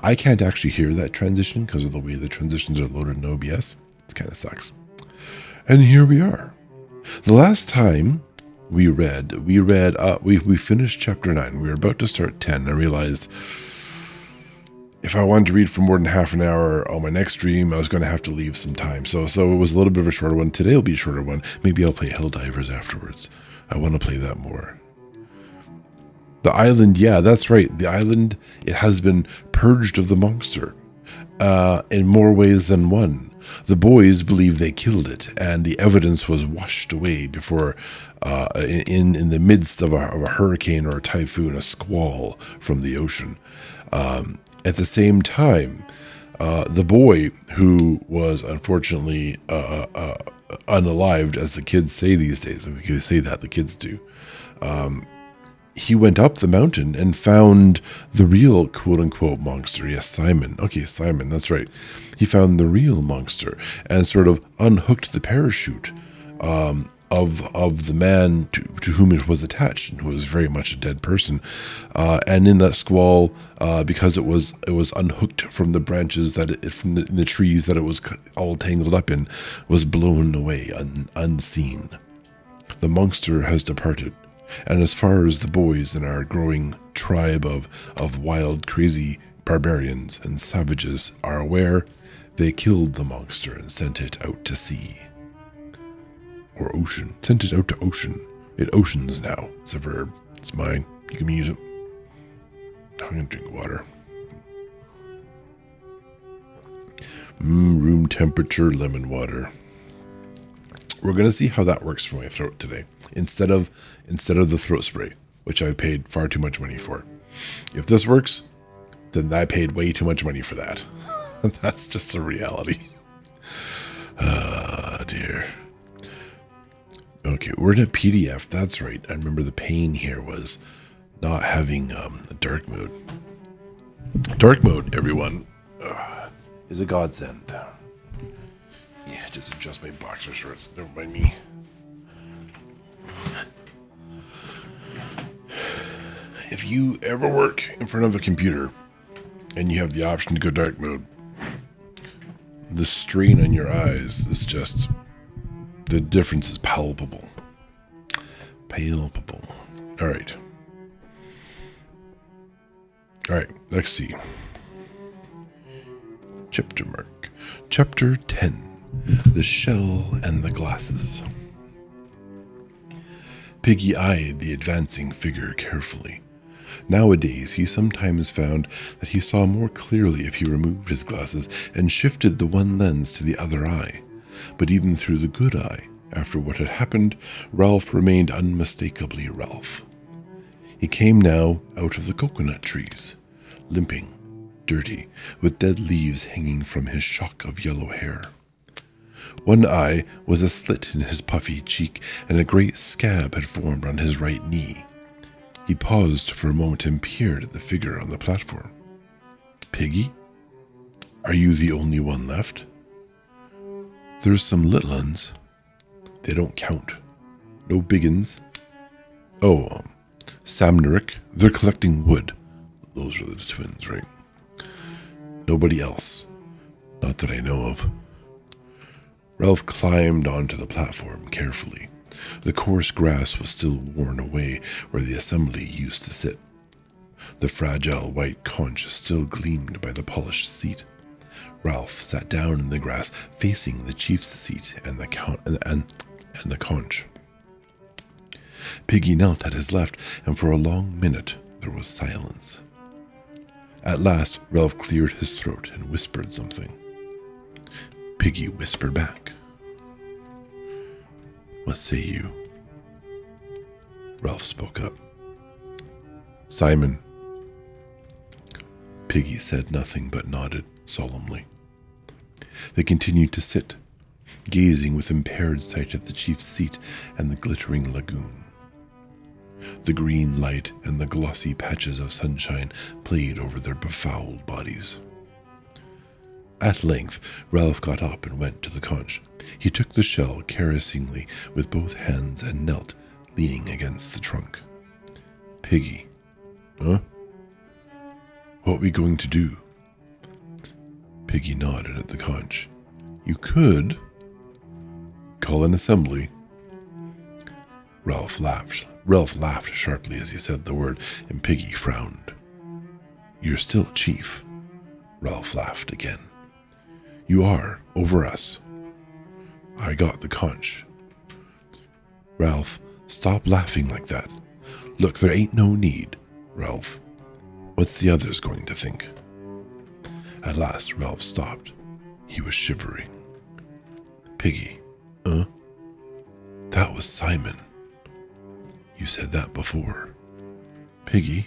I can't actually hear that transition because of the way the transitions are loaded in OBS. It kind of sucks. And here we are. The last time we finished chapter 9. We were about to start 10. I realized if I wanted to read for more than half an hour on my next stream, I was going to have to leave some time. So it was a little bit of a shorter one. Today will be a shorter one. Maybe I'll play Helldivers afterwards. I want to play that more. The island, yeah, that's right. The island, it has been purged of the monster in more ways than one. The boys believe they killed it, and the evidence was washed away before, in the midst of a hurricane or a typhoon, a squall from the ocean. At the same time, the boy who was unfortunately unalived, as the kids say these days, they say that, the kids do, he went up the mountain and found the real quote-unquote monster. Yes, Simon. Okay, Simon, that's right. He found the real monster and sort of unhooked the parachute of the man to whom it was attached, and who was very much a dead person. And in that squall, because it was unhooked from the branches from the trees that it was all tangled up in, was blown away unseen. The monster has departed. And as far as the boys in our growing tribe of wild, crazy barbarians and savages are aware, they killed the monster and sent it out to sea. Or ocean. Sent it out to ocean. It oceans now. It's a verb. It's mine. You can use it. I'm going to drink water. Room temperature lemon water. We're going to see how that works for my throat today. Instead of the throat spray, which I paid far too much money for. If this works, then I paid way too much money for that. That's just a reality. Ah, dear. Okay, we're in a PDF. That's right. I remember the pain here was not having a dark mode. Dark mode, everyone, is a godsend. Yeah, just adjust my boxer shorts. Don't mind me. If you ever work in front of a computer and you have the option to go dark mode, the strain on your eyes is just, the difference is palpable. Palpable. All right, let's see. Chapter mark. Chapter 10. The Shell and the Glasses. Piggy eyed the advancing figure carefully. Nowadays, he sometimes found that he saw more clearly if he removed his glasses and shifted the one lens to the other eye. But even through the good eye, after what had happened, Ralph remained unmistakably Ralph. He came now out of the coconut trees, limping, dirty, with dead leaves hanging from his shock of yellow hair. One eye was a slit in his puffy cheek, and a great scab had formed on his right knee. He paused for a moment and peered at the figure on the platform. Piggy? Are you the only one left? There's some little uns. They don't count. No biggins. Oh, Samneric. They're collecting wood. Those are the twins, right? Nobody else. Not that I know of. Ralph climbed onto the platform carefully. The coarse grass was still worn away where the assembly used to sit. The fragile white conch still gleamed by the polished seat. Ralph sat down in the grass, facing the chief's seat and the conch. Piggy knelt at his left, and for a long minute there was silence. At last, Ralph cleared his throat and whispered something. Piggy whispered back. What say you? Ralph spoke up. Simon. Piggy said nothing but nodded solemnly. They continued to sit, gazing with impaired sight at the chief's seat and the glittering lagoon. The green light and the glossy patches of sunshine played over their befouled bodies. At length, Ralph got up and went to the conch. He took the shell caressingly with both hands and knelt, leaning against the trunk. Piggy. Huh? What we going to do? Piggy nodded at the conch. You could call an assembly. Ralph laughed. Ralph laughed sharply as he said the word, and Piggy frowned. You're still chief. Ralph laughed again. You are, over us. I got the conch. Ralph, stop laughing like that. Look, there ain't no need. Ralph, what's the others going to think? At last, Ralph stopped. He was shivering. Piggy, that was Simon. You said that before. Piggy,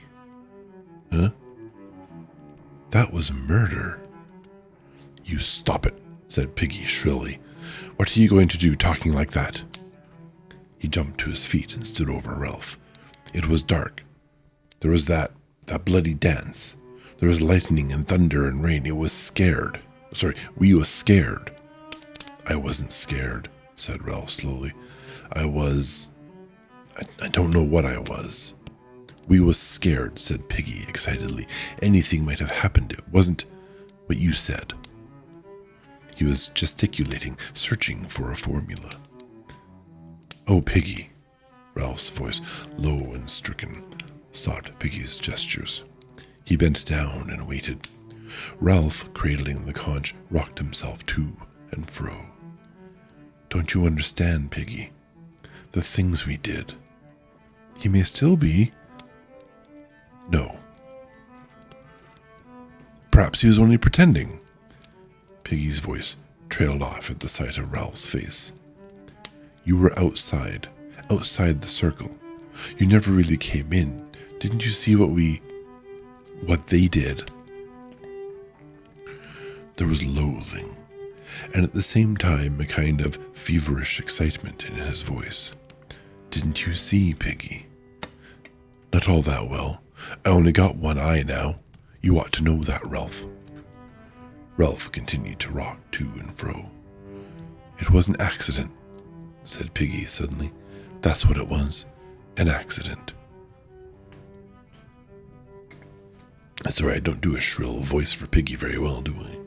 that was murder. You stop it, said Piggy shrilly. What are you going to do talking like that? He jumped to his feet and stood over Ralph. It was dark. There was that bloody dance. There was lightning and thunder and rain. It was scared. We was scared. I wasn't scared, said Ralph slowly. I don't know what I was. We was scared, said Piggy excitedly. Anything might have happened. It wasn't what you said. He was gesticulating, searching for a formula. Oh, Piggy. Ralph's voice, low and stricken, stopped Piggy's gestures. He bent down and waited. Ralph, cradling the conch, rocked himself to and fro. Don't you understand, Piggy? The things we did. He may still be. No. Perhaps he was only pretending. Piggy's voice trailed off at the sight of Ralph's face. You were outside the circle. You never really came in. Didn't you see what they did? There was loathing, and at the same time a kind of feverish excitement in his voice. Didn't you see, Piggy? Not all that well. I only got one eye now. You ought to know that, Ralph. Ralph continued to rock to and fro. It was an accident, said Piggy suddenly. That's what it was. An accident. Sorry, I don't do a shrill voice for Piggy very well, do I?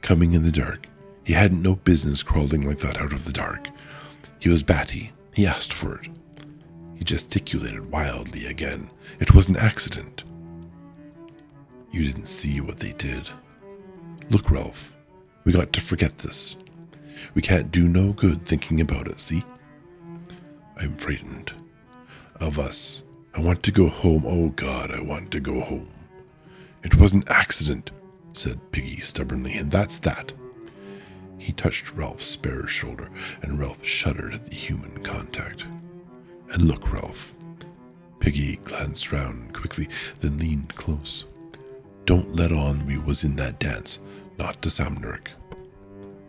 Coming in the dark. He hadn't no business crawling like that out of the dark. He was batty. He asked for it. He gesticulated wildly again. It was an accident. You didn't see what they did. Look, Ralph, we got to forget this. We can't do no good thinking about it, see? I'm frightened. Of us. I want to go home. Oh, God, I want to go home. It was an accident, said Piggy stubbornly, and that's that. He touched Ralph's spare shoulder, and Ralph shuddered at the human contact. And look, Ralph. Piggy glanced round quickly, then leaned close. Don't let on we was in that dance, not to Samneric.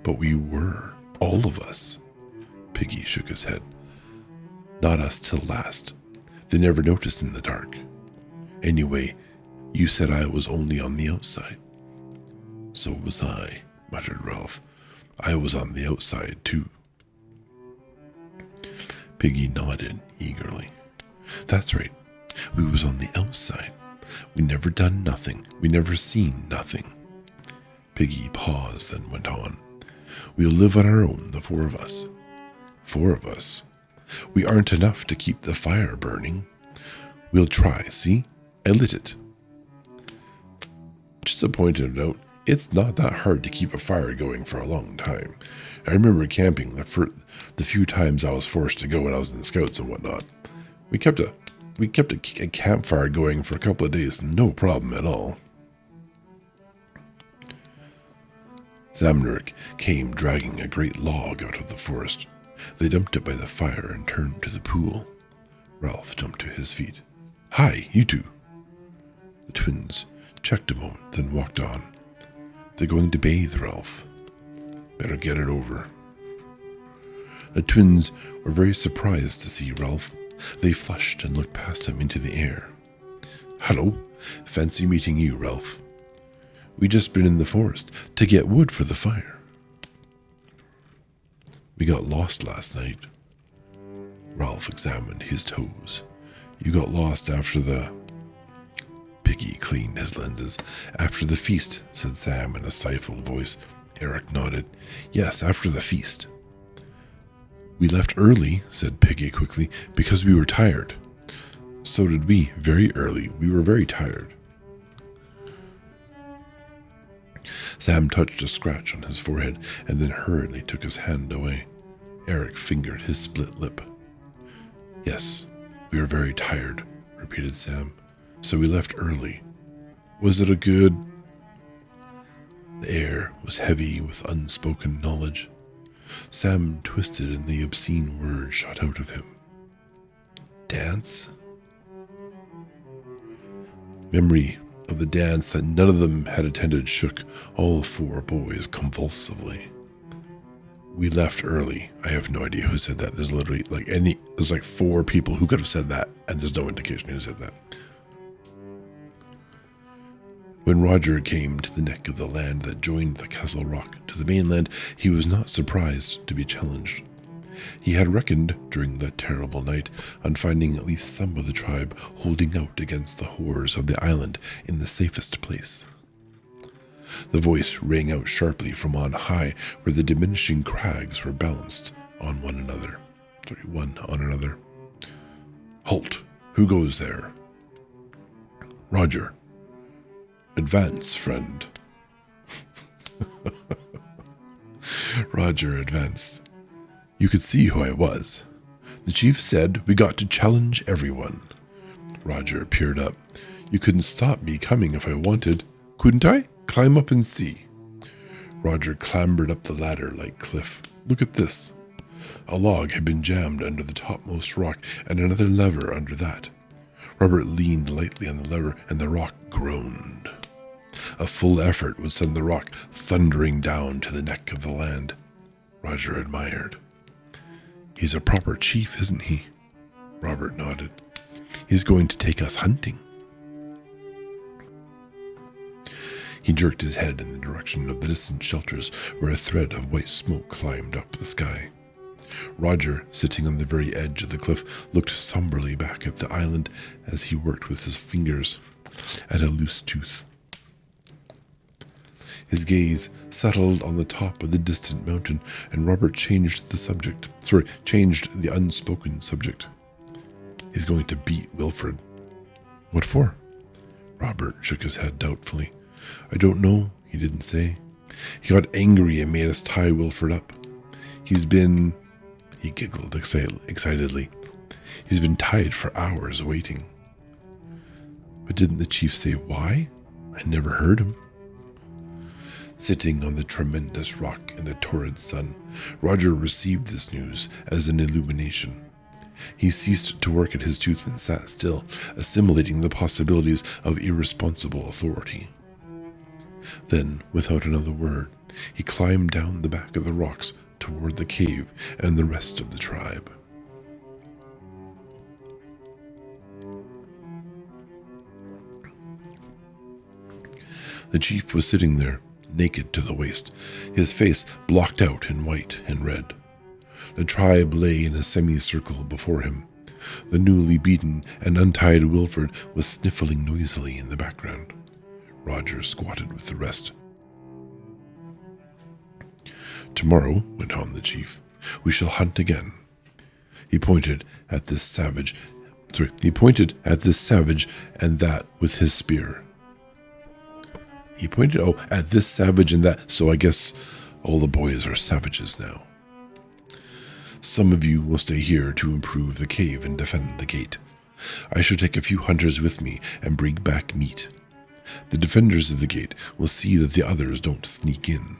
But we were, all of us. Piggy shook his head. Not us till last. They never noticed in the dark. Anyway, you said I was only on the outside. So was I, muttered Ralph. I was on the outside, too. Piggy nodded eagerly. That's right. We was on the outside. We never done nothing. We never seen nothing. Piggy paused, then went on. We'll live on our own, the four of us. 4 of us. We aren't enough to keep the fire burning. We'll try, see? I lit it. Just a pointed note, it's not that hard to keep a fire going for a long time. I remember camping the few times I was forced to go when I was in scouts and whatnot. We kept a campfire going for a couple of days, no problem at all. Samneric came dragging a great log out of the forest. They dumped it by the fire and turned to the pool. Ralph jumped to his feet. Hi, you two. The twins checked a moment, then walked on. They're going to bathe, Ralph. Better get it over. The twins were very surprised to see Ralph. They flushed and looked past him into the air. Hello, fancy meeting you, Ralph. We just been in the forest to get wood for the fire. We got lost last night. Ralph examined his toes. You got lost after the... Piggy cleaned his lenses. After the feast, said Sam in a stifled voice. Eric nodded. Yes, after the feast. We left early, said Piggy quickly, because we were tired. So did we, very early. We were very tired. Sam touched a scratch on his forehead and then hurriedly took his hand away. Eric fingered his split lip. Yes, we were very tired, repeated Sam. So we left early. Was it a good... The air was heavy with unspoken knowledge. Sam twisted and the obscene word shot out of him. Dance? Memory of the dance that none of them had attended shook all four boys convulsively. We left early. I have no idea who said that. There's literally there's like four people who could have said that, and there's no indication who said that. When Roger came to the neck of the land that joined the Castle Rock to the mainland, he was not surprised to be challenged. He had reckoned, during that terrible night, on finding at least some of the tribe holding out against the horrors of the island in the safest place. The voice rang out sharply from on high, where the diminishing crags were balanced on one another. Halt! Who goes there? Roger. Advance, friend. Roger advanced. You could see who I was. The chief said we got to challenge everyone. Roger peered up. You couldn't stop me coming if I wanted, couldn't I? Climb up and see. Roger clambered up the ladder like Cliff. Look at this. A log had been jammed under the topmost rock and another lever under that. Robert leaned lightly on the lever and the rock groaned. A full effort would send the rock thundering down to the neck of the land. Roger admired. He's a proper chief, isn't he? Robert nodded. He's going to take us hunting. He jerked his head in the direction of the distant shelters where a thread of white smoke climbed up the sky. Roger, sitting on the very edge of the cliff, looked somberly back at the island as he worked with his fingers at a loose tooth. His gaze settled on the top of the distant mountain, and Robert changed the unspoken subject. He's going to beat Wilfred. What for? Robert shook his head doubtfully. I don't know, he didn't say. He got angry and made us tie Wilfred up. He giggled excitedly. He's been tied for hours waiting. But didn't the chief say why? I never heard him. Sitting on the tremendous rock in the torrid sun, Roger received this news as an illumination. He ceased to work at his tooth and sat still, assimilating the possibilities of irresponsible authority. Then, without another word, he climbed down the back of the rocks toward the cave and the rest of the tribe. The chief was sitting there, naked to the waist, his face blocked out in white and red. The tribe lay in a semicircle before him. The newly beaten and untied Wilfred was sniffling noisily in the background. Roger squatted with the rest. Tomorrow, went on the chief, we shall hunt again. He pointed at this savage and that with his spear. At this savage and that, so I guess all the boys are savages now. Some of you will stay here to improve the cave and defend the gate. I shall take a few hunters with me and bring back meat. The defenders of the gate will see that the others don't sneak in.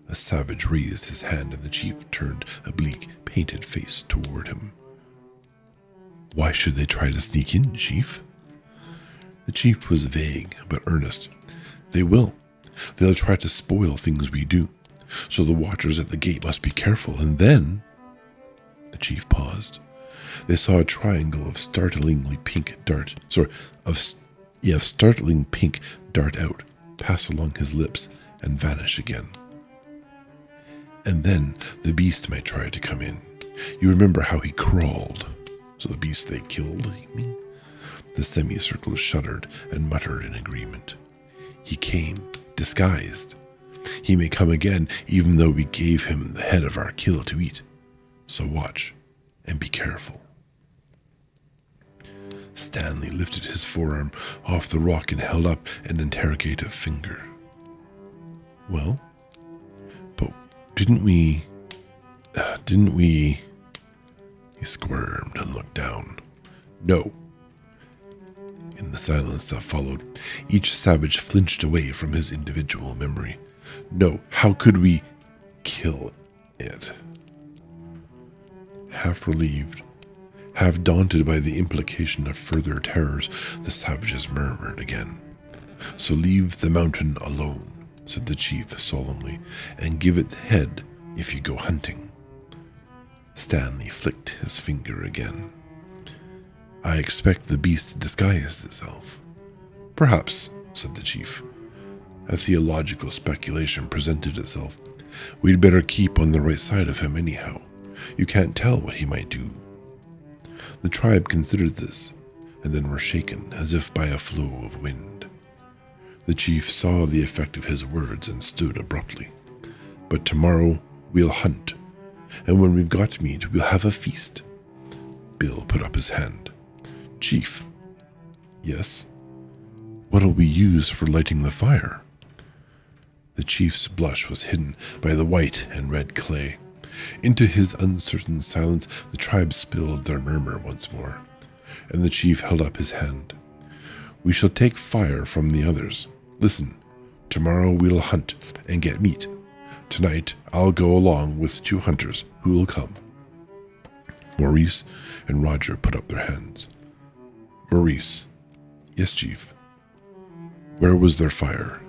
A savage raised his hand and the chief turned a bleak, painted face toward him. Why should they try to sneak in, chief? The chief was vague but earnest. They will. They'll try to spoil things we do. So the watchers at the gate must be careful. And then... The chief paused. They saw a triangle of startling pink dart out, pass along his lips, and vanish again. And then the beast might try to come in. You remember how he crawled. So the beast they killed, you mean? The semicircle shuddered and muttered in agreement. He came, disguised. He may come again, even though we gave him the head of our kill to eat. So watch and be careful. Stanley lifted his forearm off the rock and held up an interrogative finger. Well, but didn't we... He squirmed and looked down. No. In the silence that followed, each savage flinched away from his individual memory. No, how could we kill it? Half relieved, half daunted by the implication of further terrors, the savages murmured again. So leave the mountain alone, said the chief solemnly, and give it the head if you go hunting. Stanley flicked his finger again. I expect the beast disguised itself. Perhaps, said the chief. A theological speculation presented itself. We'd better keep on the right side of him anyhow. You can't tell what he might do. The tribe considered this, and then were shaken as if by a flow of wind. The chief saw the effect of his words and stood abruptly. But tomorrow we'll hunt, and when we've got meat, we'll have a feast. Bill put up his hand. Chief. Yes? What'll we use for lighting the fire? The chief's blush was hidden by the white and red clay. Into his uncertain silence, the tribe spilled their murmur once more, and the chief held up his hand. We shall take fire from the others. Listen, tomorrow we'll hunt and get meat. Tonight I'll go along with 2 hunters who will come. Maurice and Roger put up their hands. Maurice. Yes, chief. Where was their fire?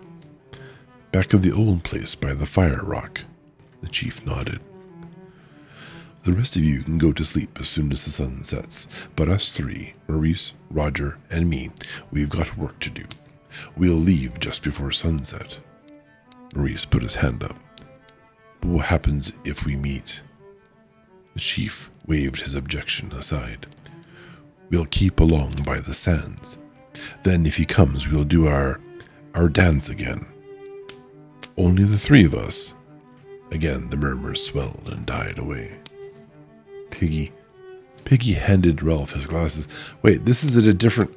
Back of the old place by the fire rock. The chief nodded. The rest of you can go to sleep as soon as the sun sets, but us 3, Maurice, Roger, and me, we've got work to do. We'll leave just before sunset. Maurice put his hand up. But what happens if we meet? The chief waved his objection aside. We'll keep along by the sands. Then if he comes, we'll do our dance again. Only the 3 of us. Again the murmurs swelled and died away. Piggy handed Ralph his glasses. Wait, this is at a different...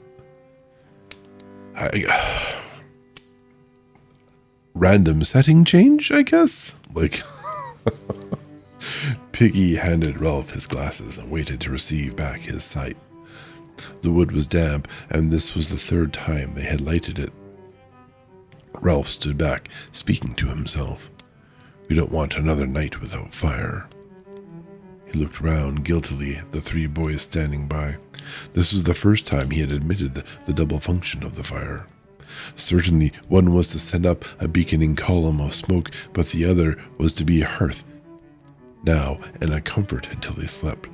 random setting change, I guess? Like... Piggy handed Ralph his glasses and waited to receive back his sight. The wood was damp, and this was the 3rd time they had lighted it. Ralph stood back, speaking to himself. We don't want another night without fire. He looked round guiltily at the 3 boys standing by. This was the first time he had admitted the double function of the fire. Certainly, one was to send up a beaconing column of smoke, but the other was to be a hearth now and a comfort until they slept.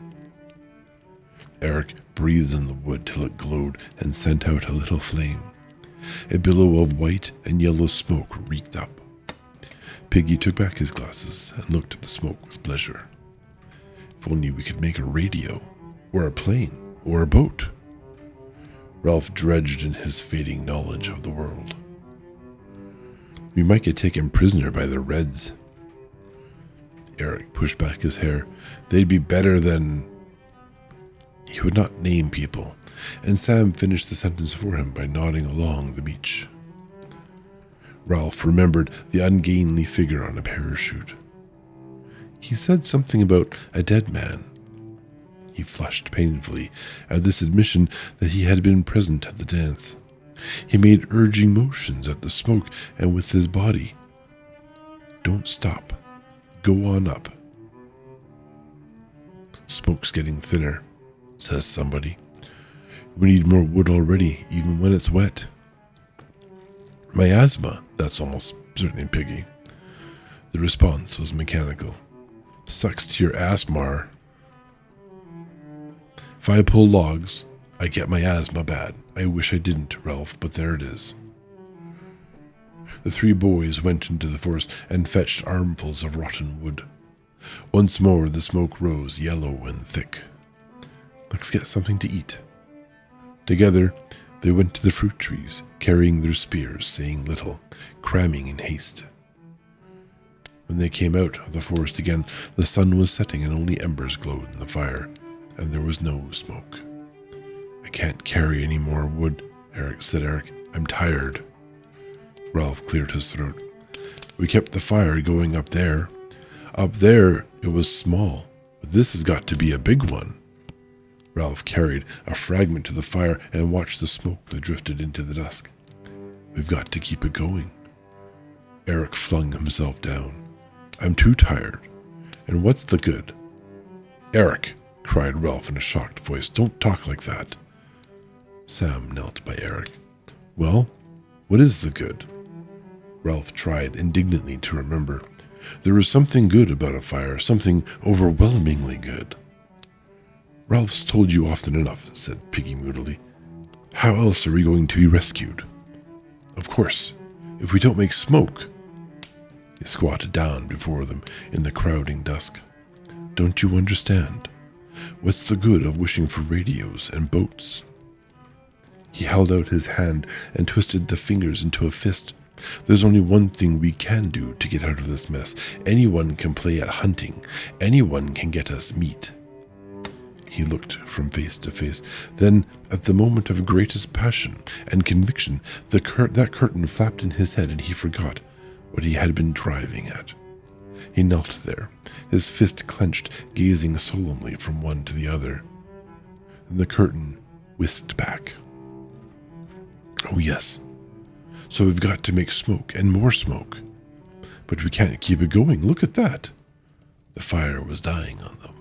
Eric breathed in the wood till it glowed and sent out a little flame. A billow of white and yellow smoke reeked up. Piggy took back his glasses and looked at the smoke with pleasure. If only we could make a radio, or a plane, or a boat. Ralph dredged in his fading knowledge of the world. We might get taken prisoner by the Reds. Eric pushed back his hair. They'd be better than... He would not name people, and Sam finished the sentence for him by nodding along the beach. Ralph remembered the ungainly figure on a parachute. He said something about a dead man. He flushed painfully at this admission that he had been present at the dance. He made urging motions at the smoke and with his body. Don't stop. Go on up. Smoke's getting thinner, says somebody. We need more wood already, even when it's wet. My asthma, that's almost certainly Piggy. The response was mechanical. Sucks to your ass, Mar. If I pull logs, I get my asthma bad. I wish I didn't, Ralph, but there it is. The 3 boys went into the forest and fetched armfuls of rotten wood. Once more the smoke rose, yellow and thick. Let's get something to eat. Together, They went to the fruit trees, carrying their spears, saying little, cramming in haste. When they came out of the forest again, the sun was setting and only embers glowed in the fire, and there was no smoke. I can't carry any more wood, said Eric. I'm tired. Ralph cleared his throat. We kept the fire going up there. Up there, it was small, but this has got to be a big one. Ralph carried a fragment to the fire and watched the smoke that drifted into the dusk. We've got to keep it going. Eric flung himself down. I'm too tired. And what's the good? Eric, cried Ralph in a shocked voice, don't talk like that. Sam knelt by Eric. Well, what is the good? Ralph tried indignantly to remember. There was something good about a fire, something overwhelmingly good. Ralph's told you often enough, said Piggy moodily. How else are we going to be rescued? Of course, if we don't make smoke. He squatted down before them in the crowding dusk. Don't you understand? What's the good of wishing for radios and boats? He held out his hand and twisted the fingers into a fist. There's only one thing we can do to get out of this mess. Anyone can play at hunting. Anyone can get us meat. He looked from face to face. Then, at the moment of greatest passion and conviction, that curtain flapped in his head and he forgot what he had been driving at. He knelt there, his fist clenched, gazing solemnly from one to the other. And the curtain whisked back. Oh yes, so we've got to make smoke and more smoke. But we can't keep it going, look at that. The fire was dying on them.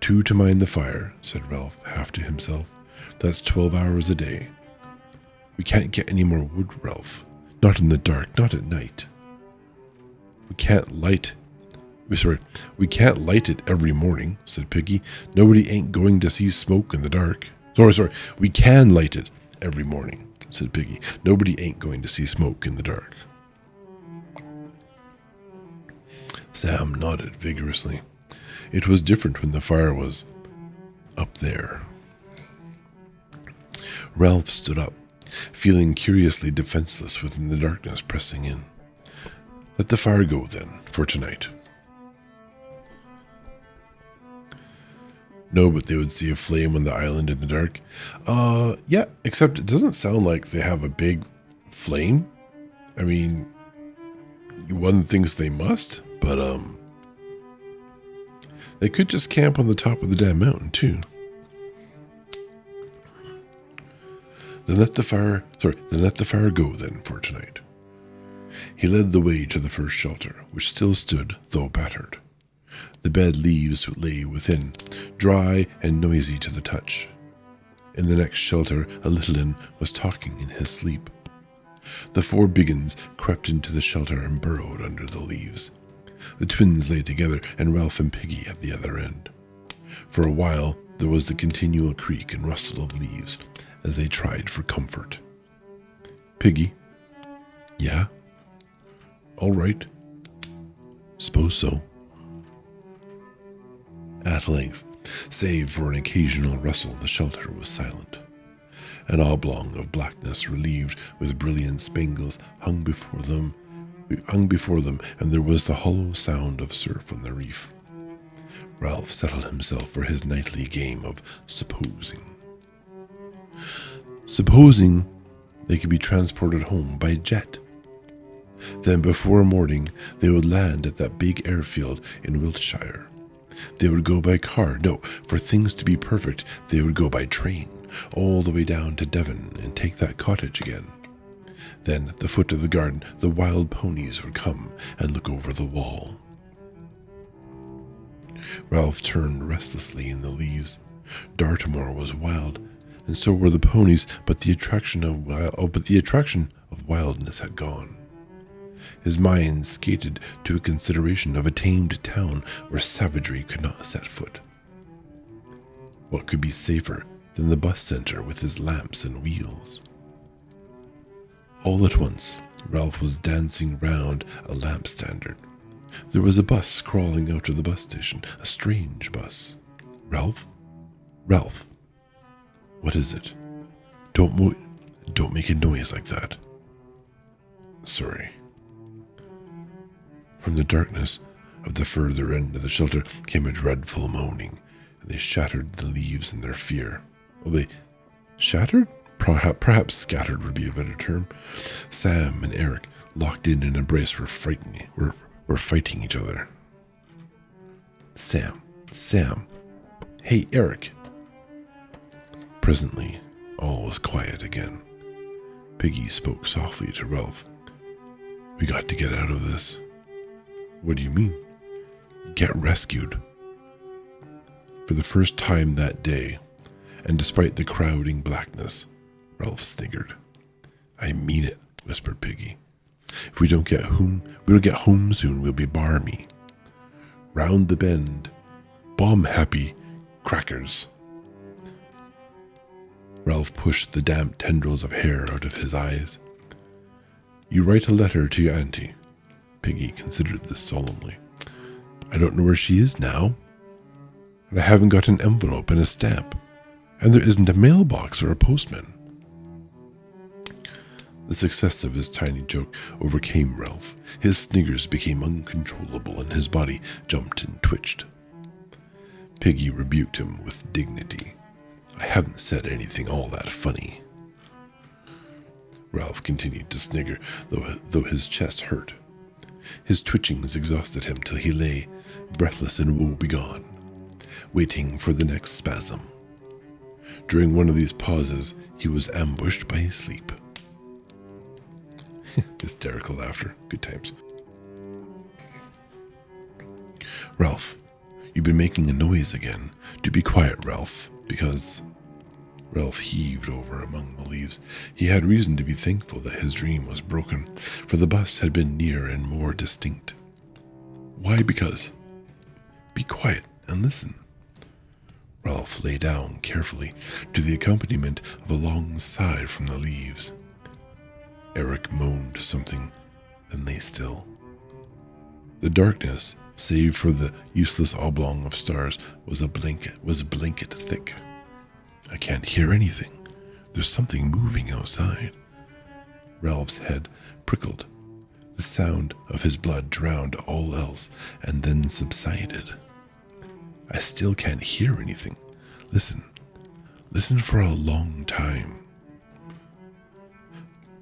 2 to mind the fire, said Ralph, half to himself. That's 12 hours a day. We can't get any more wood, Ralph. Not in the dark, not at night. We can't light it every morning, said Piggy. Nobody ain't going to see smoke in the dark. Sorry, we can light it every morning, said Piggy. Nobody ain't going to see smoke in the dark. Sam nodded vigorously. It was different when the fire was up there. Ralph stood up, feeling curiously defenseless within the darkness pressing in. Let the fire go, then, for tonight. No, but they would see a flame on the island in the dark. Yeah, except it doesn't sound like they have a big flame. I mean, one thinks they must, but, they could just camp on the top of the damn mountain, too. Then let the fire go, then, for tonight. He led the way to the first shelter, which still stood, though battered. The bed leaves lay within, dry and noisy to the touch. In the next shelter, a little inn was talking in his sleep. The 4 biggins crept into the shelter and burrowed under the leaves. The twins lay together, and Ralph and Piggy at the other end. For a while, there was the continual creak and rustle of leaves as they tried for comfort. Piggy? Yeah? All right. Suppose so. At length, save for an occasional rustle, the shelter was silent. An oblong of blackness relieved with brilliant spangles hung before them, and there was the hollow sound of surf on the reef. Ralph settled himself for his nightly game of supposing. Supposing they could be transported home by jet. Then before morning, they would land at that big airfield in Wiltshire. They would go by car. No, for things to be perfect, they would go by train, all the way down to Devon and take that cottage again. Then, at the foot of the garden, the wild ponies would come and look over the wall. Ralph turned restlessly in the leaves. Dartmoor was wild, and so were the ponies, but the attraction of wildness had gone. His mind skated to a consideration of a tamed town where savagery could not set foot. What could be safer than the bus center with its lamps and wheels? All at once, Ralph was dancing round a lamp standard. There was a bus crawling out of the bus station, a strange bus. Ralph? Ralph! What is it? Don't make a noise like that. Sorry. From the darkness of the further end of the shelter came a dreadful moaning, and they shattered the leaves in their fear. Well, they shattered? Perhaps scattered would be a better term. Sam and Eric, locked in an embrace, were fighting each other. Sam. Hey, Eric. Presently, all was quiet again. Piggy spoke softly to Ralph. We got to get out of this. What do you mean? Get rescued. For the first time that day, and despite the crowding blackness, Ralph sniggered. I mean it, whispered Piggy. If we don't get home soon, we'll be barmy. Round the bend, bomb-happy crackers. Ralph pushed the damp tendrils of hair out of his eyes. You write a letter to your auntie. Piggy considered this solemnly. I don't know where she is now. And I haven't got an envelope and a stamp. And there isn't a mailbox or a postman. The success of his tiny joke overcame Ralph. His sniggers became uncontrollable and his body jumped and twitched. Piggy rebuked him with dignity. I haven't said anything all that funny. Ralph continued to snigger, though his chest hurt. His twitchings exhausted him till he lay, breathless and woebegone, waiting for the next spasm. During one of these pauses, he was ambushed by sleep. Hysterical laughter. Good times. Ralph, you've been making a noise again. Do be quiet, Ralph, because... Ralph heaved over among the leaves. He had reason to be thankful that his dream was broken, for the bus had been nearer and more distinct. Why? Because... Be quiet and listen. Ralph lay down carefully to the accompaniment of a long sigh from the leaves. Eric moaned something, then lay still. The darkness, save for the useless oblong of stars, was blanket thick. I can't hear anything. There's something moving outside. Ralph's head prickled. The sound of his blood drowned all else and then subsided. I still can't hear anything. Listen. Listen for a long time.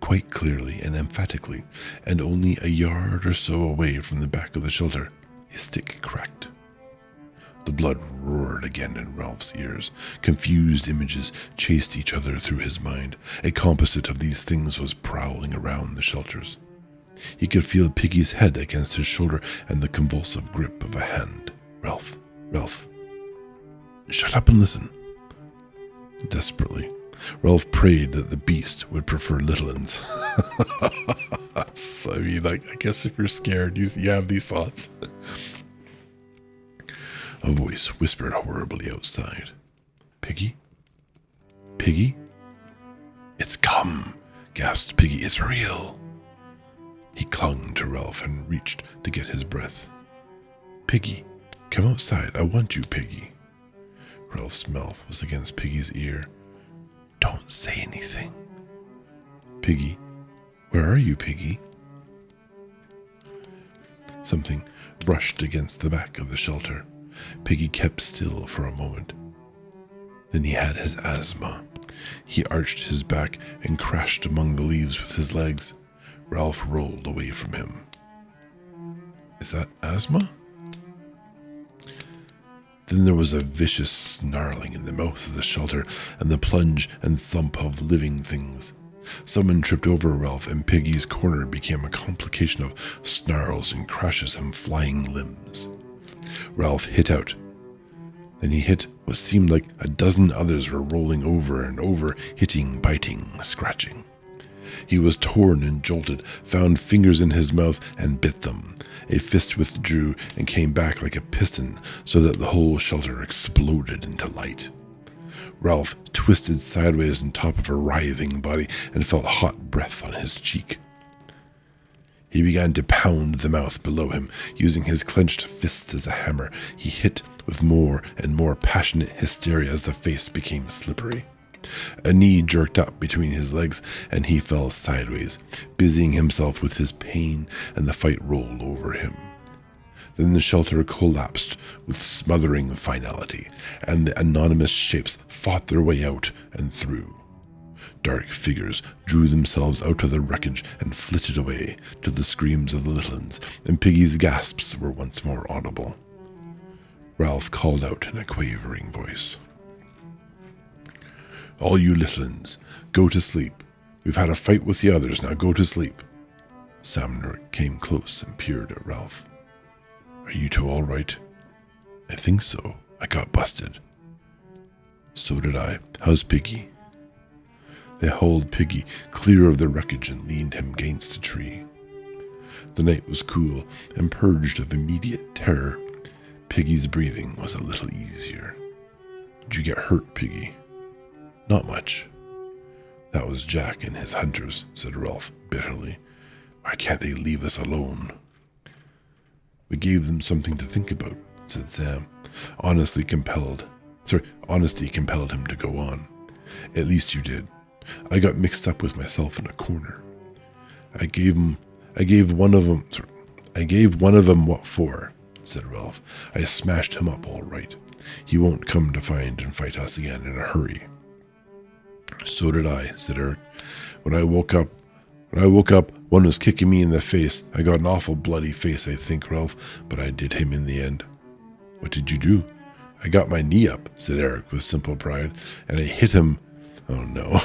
Quite clearly and emphatically, and only a yard or so away from the back of the shelter, a stick cracked. The blood roared again in Ralph's ears. Confused images chased each other through his mind. A composite of these things was prowling around the shelters. He could feel Piggy's head against his shoulder and the convulsive grip of a hand. Ralph. Shut up and listen. Desperately, Ralph prayed that the beast would prefer little uns. I mean, I guess if you're scared, you have these thoughts. A voice whispered horribly outside. Piggy? Piggy? It's come, gasped Piggy. It's real. He clung to Ralph and reached to get his breath. Piggy, come outside. I want you, Piggy. Ralph's mouth was against Piggy's ear. Don't say anything. Piggy, where are you, Piggy? Something brushed against the back of the shelter. Piggy kept still for a moment. Then he had his asthma. He arched his back and crashed among the leaves with his legs. Ralph rolled away from him. Is that asthma? Then there was a vicious snarling in the mouth of the shelter and the plunge and thump of living things. Someone tripped over Ralph, and Piggy's corner became a complication of snarls and crashes and flying limbs. Ralph hit out. Then he hit what seemed like a dozen others were rolling over and over, hitting, biting, scratching. He was torn and jolted, found fingers in his mouth and bit them. A fist withdrew and came back like a piston so that the whole shelter exploded into light. Ralph twisted sideways on top of a writhing body and felt hot breath on his cheek. He began to pound the mouth below him, using his clenched fist as a hammer. He hit with more and more passionate hysteria as the face became slippery. A knee jerked up between his legs, and he fell sideways, busying himself with his pain, and the fight rolled over him. Then the shelter collapsed with smothering finality, and the anonymous shapes fought their way out and through. Dark figures drew themselves out of the wreckage and flitted away to the screams of the little ones, and Piggy's gasps were once more audible. Ralph called out in a quavering voice. "All you little ones, go to sleep. We've had a fight with the others, now go to sleep." Samner came close and peered at Ralph. "Are you two all right?" "I think so. I got busted." "So did I. How's Piggy?" They hauled Piggy clear of the wreckage and leaned him against a tree. The night was cool and purged of immediate terror. Piggy's breathing was a little easier. "Did you get hurt, Piggy?" "Not much." "That was Jack and his hunters," said Ralph bitterly. "Why can't they leave us alone?" "We gave them something to think about," said Sam. Honesty compelled him to go on. "At least you did. I got mixed up with myself in a corner. I gave one of them what for," said Ralph. "I smashed him up all right. He won't come to find and fight us again in a hurry." "So did I," said Eric. When I woke up, one was kicking me in the face. I got an awful bloody face, I think, Ralph, but I did him in the end." "What did you do?" "I got my knee up," said Eric with simple pride, "and I hit him. Oh no,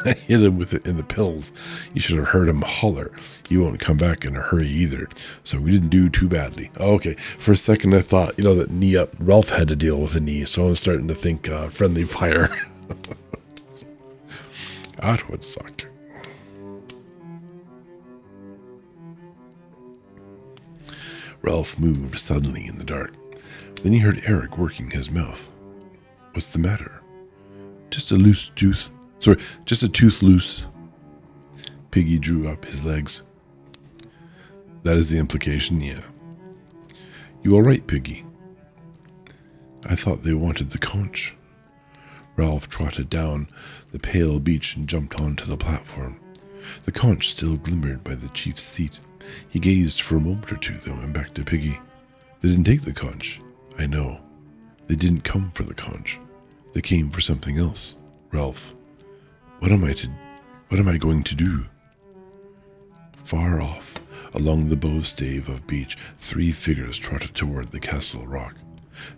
I hit him with it in the pills. You should have heard him holler. He won't come back in a hurry either. So we didn't do too badly." Okay, for a second I thought, that knee up, Ralph had to deal with a knee, so I'm starting to think friendly fire. That would suck. Ralph moved suddenly in the dark. Then he heard Eric working his mouth. "What's the matter?" Just a tooth loose." Piggy drew up his legs. "That is the implication, yeah." "You all right, Piggy?" "I thought they wanted the conch." Ralph trotted down the pale beach and jumped onto the platform. The conch still glimmered by the chief's seat. He gazed for a moment or two, then went back to Piggy. "They didn't take the conch." "I know. They didn't come for the conch. They came for something else." "Ralph, what am I going to do?" Far off, along the bow stave of beach, 3 figures trotted toward the castle rock.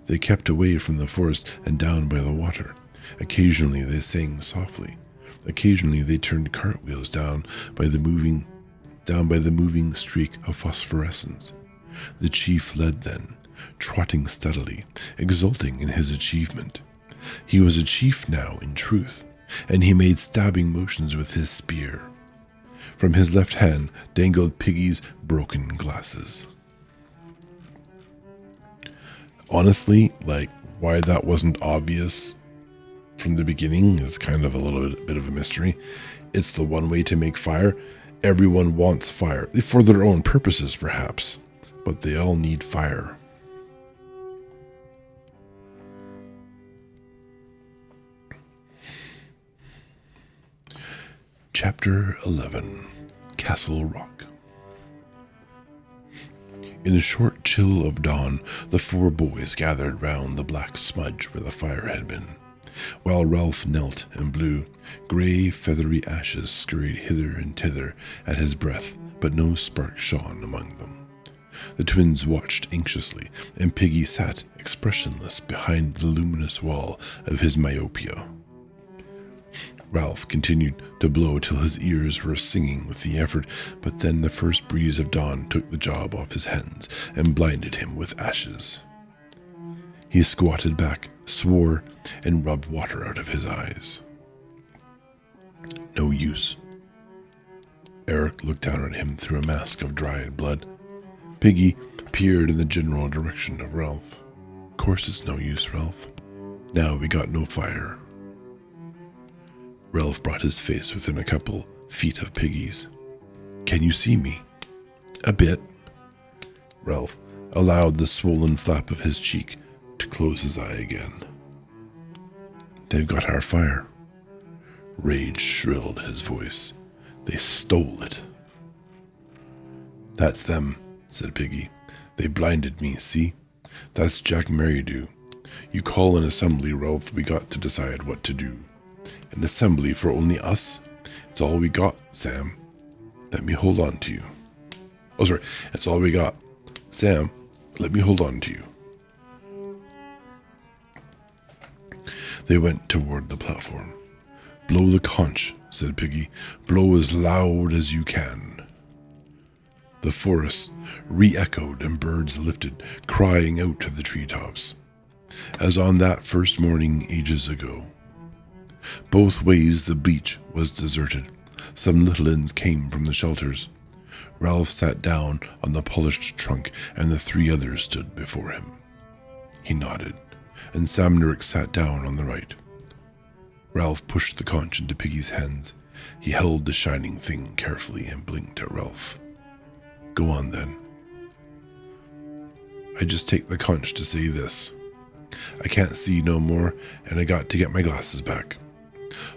They kept away from the forest and down by the water. Occasionally they sang softly. Occasionally they turned cartwheels down by the moving streak of phosphorescence. The chief led then, trotting steadily, exulting in his achievement. He was a chief now, in truth, and he made stabbing motions with his spear. From his left hand dangled Piggy's broken glasses. Honestly, why that wasn't obvious from the beginning is kind of a little bit of a mystery. It's the one way to make fire. Everyone wants fire, for their own purposes perhaps, but they all need fire. Chapter 11. Castle Rock. In the short chill of dawn, the 4 boys gathered round the black smudge where the fire had been. While Ralph knelt and blew, grey, feathery ashes scurried hither and thither at his breath, but no spark shone among them. The twins watched anxiously, and Piggy sat expressionless behind the luminous wall of his myopia. Ralph continued to blow till his ears were singing with the effort, but then the first breeze of dawn took the job off his hands and blinded him with ashes. He squatted back, swore, and rubbed water out of his eyes. No use. Eric looked down at him through a mask of dried blood. Piggy peered in the general direction of Ralph. Of course it's no use, Ralph. Now we got no fire. Ralph brought his face within a couple feet of Piggy's. Can you see me? A bit. Ralph allowed the swollen flap of his cheek to close his eye again. They've got our fire. Rage shrilled his voice. They stole it. That's them, said Piggy. They blinded me, see? That's Jack Merridew. You call an assembly, Ralph. We got to decide what to do. An assembly for only us? It's all we got, Sam. Let me hold on to you. Oh, sorry. It's all we got. Sam, let me hold on to you. They went toward the platform. Blow the conch, said Piggy. Blow as loud as you can. The forest re-echoed and birds lifted, crying out to the treetops, as on that first morning ages ago. Both ways the beach was deserted. Some little inns came from the shelters. Ralph sat down on the polished trunk, and the three others stood before him. He nodded, and Samnerick sat down on the right. Ralph pushed the conch into Piggy's hands. He held the shining thing carefully and blinked at Ralph. Go on, then. I just take the conch to say this. I can't see no more, and I got to get my glasses back.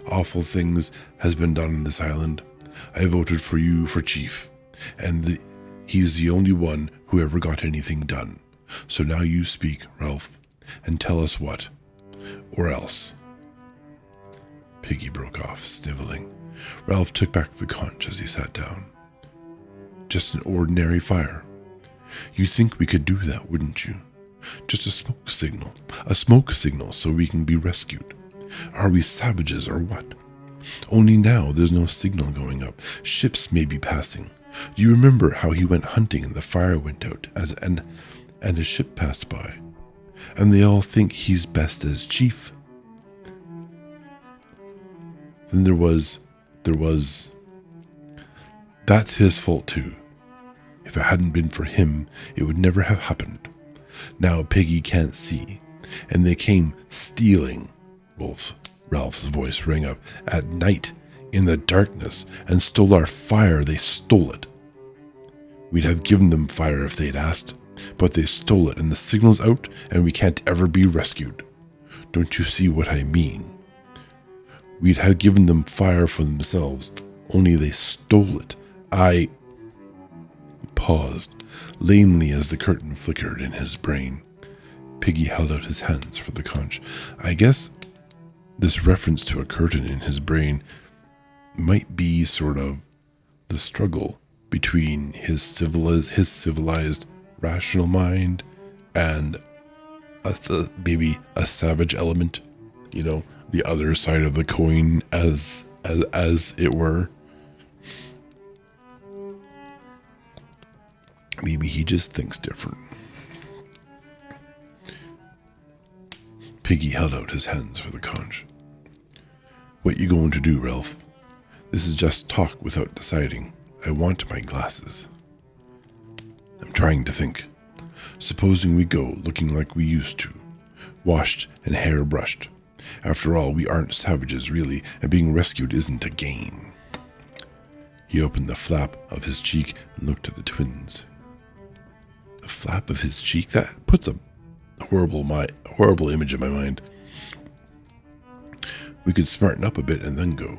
Awful things has been done on this island. I voted for you for chief, and he's the only one who ever got anything done. So now you speak, Ralph, and tell us what, or else. Piggy broke off, sniveling. Ralph took back the conch as he sat down. Just an ordinary fire. You'd think we could do that, wouldn't you? Just a smoke signal so we can be rescued. Are we savages or what? Only now there's no signal going up. Ships may be passing. Do you remember how he went hunting and the fire went out and a ship passed by? And they all think he's best as chief. Then there was... That's his fault too. If it hadn't been for him, it would never have happened. Now Piggy can't see, and they came stealing. Ralph's voice rang up. At night, in the darkness, and stole our fire. They stole it. We'd have given them fire if they'd asked, but they stole it, and the signal's out, and we can't ever be rescued. Don't you see what I mean? We'd have given them fire for themselves, only they stole it. He paused, lamely as the curtain flickered in his brain. Piggy held out his hands for the conch. I guess this reference to a curtain in his brain might be sort of the struggle between his civilized rational mind and maybe a savage element, the other side of the coin as it were. Maybe he just thinks different. Piggy held out his hands for the conch. What you going to do, Ralph? This is just talk without deciding. I want my glasses. I'm trying to think. Supposing we go looking like we used to, washed and hair brushed. After all, we aren't savages really, and being rescued isn't a game. He opened the flap of his cheek and looked at the twins. The flap of his cheek? That puts a horrible image in my mind. We could smarten up a bit and then go.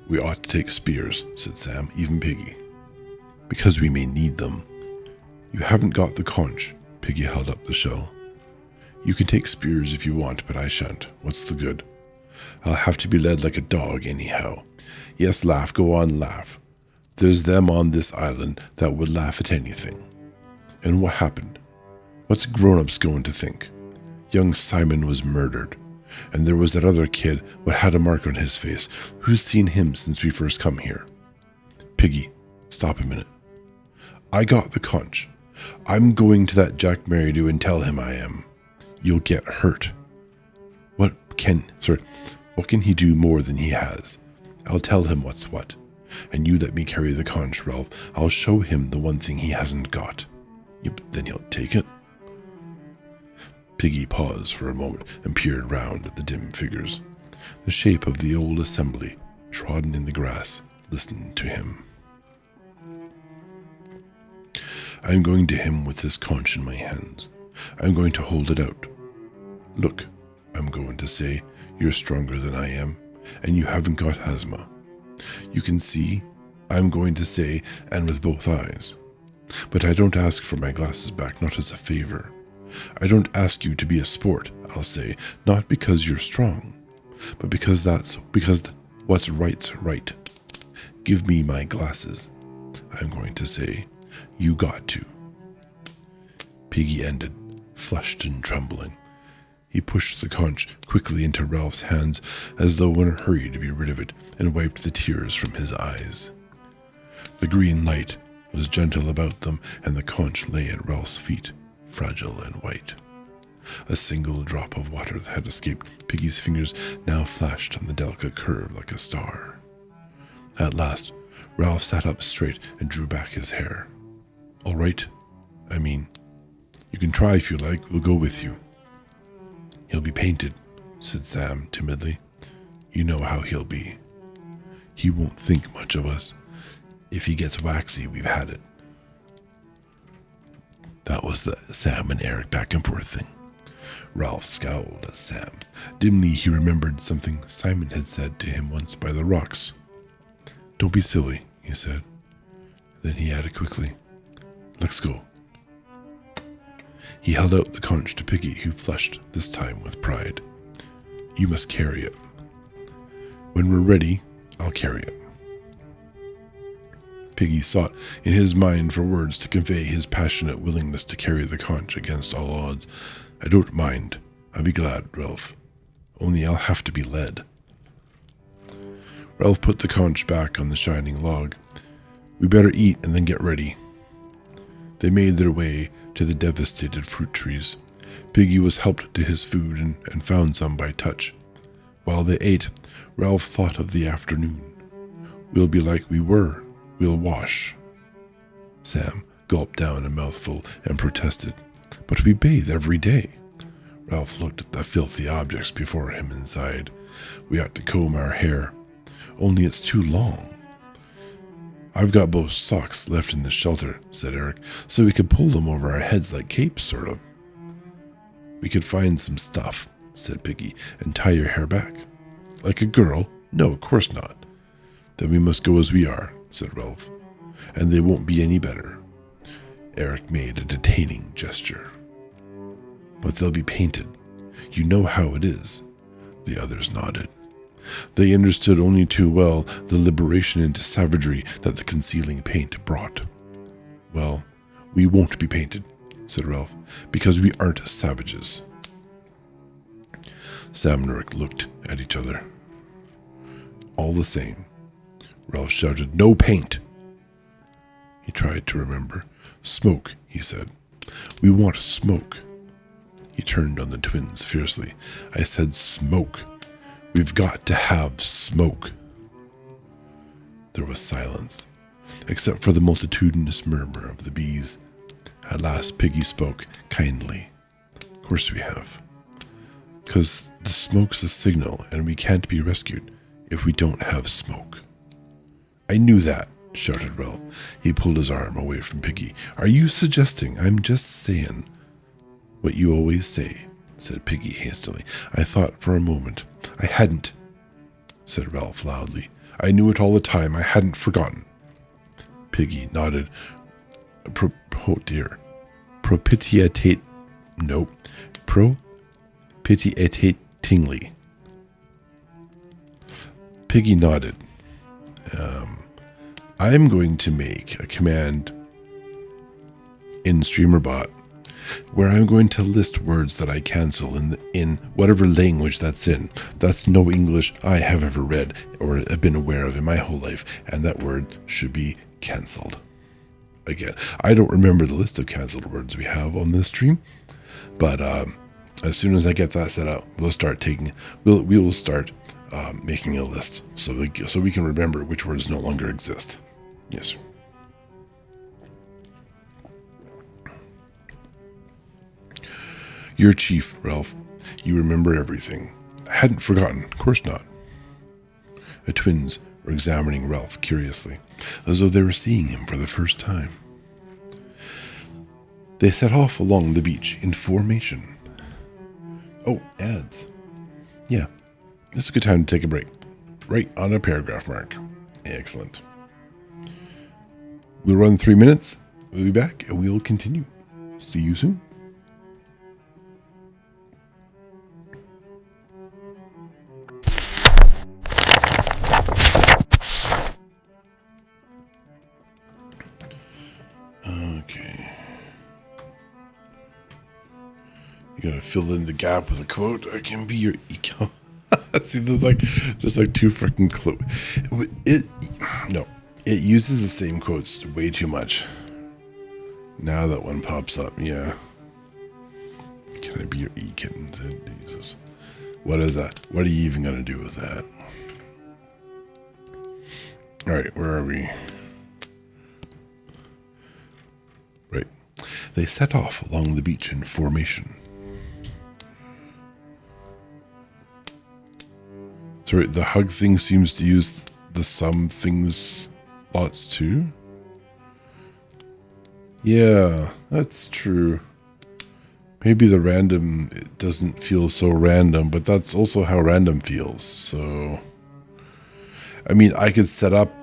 We ought to take spears, said Sam, even Piggy, because we may need them. You haven't got the conch. Piggy held up the shell. You can take spears if you want, but I shan't. What's the good? I'll have to be led like a dog anyhow. Yes, laugh, go on, laugh. There's them on this island that would laugh at anything. And what happened? What's grown-ups going to think? Young Simon was murdered. And there was that other kid what had a mark on his face. Who's seen him since we first come here? Piggy, stop a minute. I got the conch. I'm going to that Jack Merridew and tell him I am. You'll get hurt. What can he do more than he has? I'll tell him what's what. And you let me carry the conch, Ralph. I'll show him the one thing he hasn't got. Then he'll take it. Piggy paused for a moment and peered round at the dim figures. The shape of the old assembly, trodden in the grass, listened to him. I'm going to him with this conch in my hands. I'm going to hold it out. Look, I'm going to say, you're stronger than I am, and you haven't got asthma. You can see, I'm going to say, and with both eyes. But I don't ask for my glasses back, not as a favor. I don't ask you to be a sport, I'll say, not because you're strong, but because what's right's right. Give me my glasses. I'm going to say, you got to. Piggy ended, flushed and trembling. He pushed the conch quickly into Ralph's hands as though in a hurry to be rid of it, and wiped the tears from his eyes. The green light was gentle about them, and the conch lay at Ralph's feet, fragile and white. A single drop of water that had escaped Piggy's fingers now flashed on the delicate curve like a star. At last, Ralph sat up straight and drew back his hair. All right. I mean, you can try if you like. We'll go with you. He'll be painted, said Sam timidly. You know how he'll be. He won't think much of us. If he gets waxy, we've had it. That was the Sam and Eric back and forth thing. Ralph scowled at Sam. Dimly he remembered something Simon had said to him once by the rocks. Don't be silly, he said. Then he added quickly, let's go. He held out the conch to Piggy, who flushed this time with pride. You must carry it. When we're ready, I'll carry it. Piggy sought in his mind for words to convey his passionate willingness to carry the conch against all odds. I don't mind. I'll be glad, Ralph. Only I'll have to be led. Ralph put the conch back on the shining log. We better eat and then get ready. They made their way to the devastated fruit trees. Piggy was helped to his food and found some by touch. While they ate, Ralph thought of the afternoon. We'll be like we were. We'll wash. Sam gulped down a mouthful and protested. But we bathe every day. Ralph looked at the filthy objects before him and sighed. We ought to comb our hair. Only it's too long. I've got both socks left in the shelter, said Eric, so we could pull them over our heads like capes, sort of. We could find some stuff, said Piggy, and tie your hair back. Like a girl? No, of course not. Then we must go as we are, said Ralph, and they won't be any better. Eric made a detaining gesture. But they'll be painted. You know how it is. The others nodded. They understood only too well the liberation into savagery that the concealing paint brought. Well, we won't be painted, said Ralph, because we aren't savages. Sam and Eric looked at each other. All the same, Ralph shouted, no paint! He tried to remember. Smoke, he said. We want smoke. He turned on the twins fiercely. I said smoke. We've got to have smoke. There was silence, except for the multitudinous murmur of the bees. At last Piggy spoke kindly. Of course we have. 'Cause the smoke's a signal, and we can't be rescued if we don't have smoke. I knew that, shouted Ralph. He pulled his arm away from Piggy. Are you suggesting? I'm just saying what you always say, said Piggy hastily. I thought for a moment. I hadn't, said Ralph loudly. I knew it all the time. I hadn't forgotten. Piggy nodded. Oh dear. Propitiatingly. Piggy nodded. I'm going to make a command in StreamerBot where I'm going to list words that I cancel in whatever language that's in. That's no English I have ever read or have been aware of in my whole life, and that word should be cancelled. Again, I don't remember the list of cancelled words we have on this stream, but as soon as I get that set up, we will start making a list so we can remember which words no longer exist. Yes. You're chief, Ralph. You remember everything. I hadn't forgotten. Of course not. The twins were examining Ralph curiously, as though they were seeing him for the first time. They set off along the beach in formation. Oh, ads. Yeah, it's a good time to take a break. right on a paragraph mark. Excellent. We'll run 3 minutes. We'll be back and we'll continue. See you soon. Okay. You gotta fill in the gap with a quote. I can be your eco. See, there's like just like two freaking it uses the same quotes way too much. Now that one pops up, yeah. Can I be your e-kitten? Jesus. What is that? What are you even gonna do with that? Alright, where are we? Right. They set off along the beach in formation. Sorry, the hug thing seems to use the some things lots too. Yeah, that's true. Maybe the random it doesn't feel so random, but that's also how random feels. So, I mean, I could set up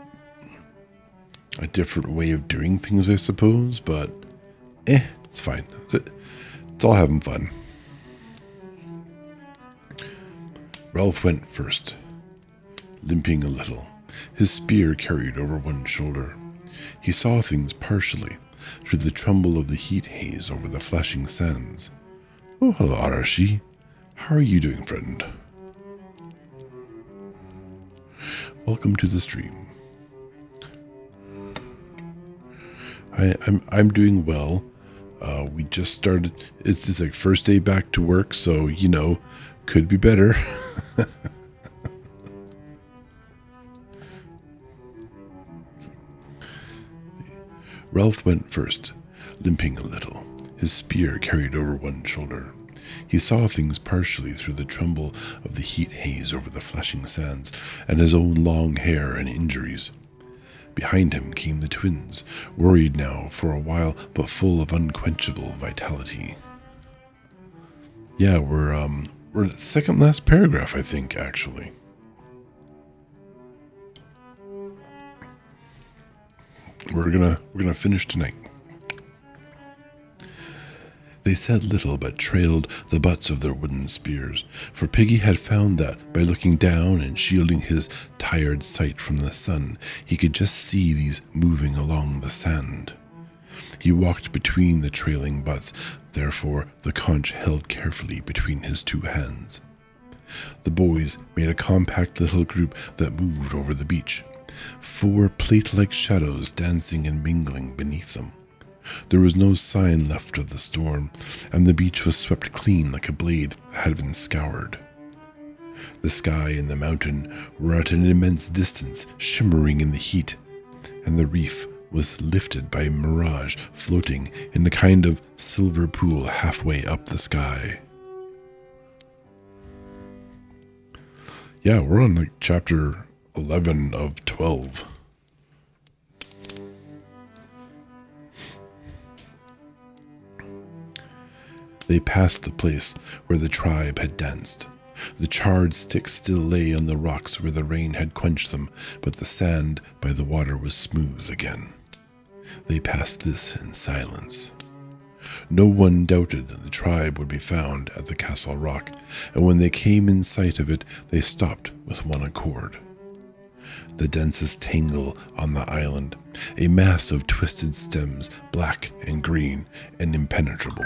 a different way of doing things, I suppose, but it's fine. It's all having fun. Ralph went first, limping a little, his spear carried over one shoulder. He saw things partially through the tremble of the heat haze over the flashing sands. Oh, hello, Arashi. How are you doing, friend? Welcome to the stream. I'm doing well. We just started. It's just like first day back to work, so you know, could be better. Ralph went first, limping a little, his spear carried over one shoulder. He saw things partially through the tremble of the heat haze over the flashing sands and his own long hair and injuries. Behind him came the twins, worried now for a while, but full of unquenchable vitality. Yeah, we're at the second last paragraph, I think, actually. We're gonna finish tonight. They said little but trailed the butts of their wooden spears, for Piggy had found that by looking down and shielding his tired sight from the sun, he could just see these moving along the sand. He walked between the trailing butts, therefore the conch held carefully between his two hands. The boys made a compact little group that moved over the beach, 4 plate-like shadows dancing and mingling beneath them. There was no sign left of the storm, and the beach was swept clean like a blade that had been scoured. The sky and the mountain were at an immense distance, shimmering in the heat, and the reef was lifted by a mirage floating in a kind of silver pool halfway up the sky. Yeah, we're on like chapter 11 of 12. They passed the place where the tribe had danced. The charred sticks still lay on the rocks where the rain had quenched them, but the sand by the water was smooth again. They passed this in silence. No one doubted that the tribe would be found at the Castle Rock, and when they came in sight of it, they stopped with one accord. The densest tangle on the island, a mass of twisted stems, black and green and impenetrable,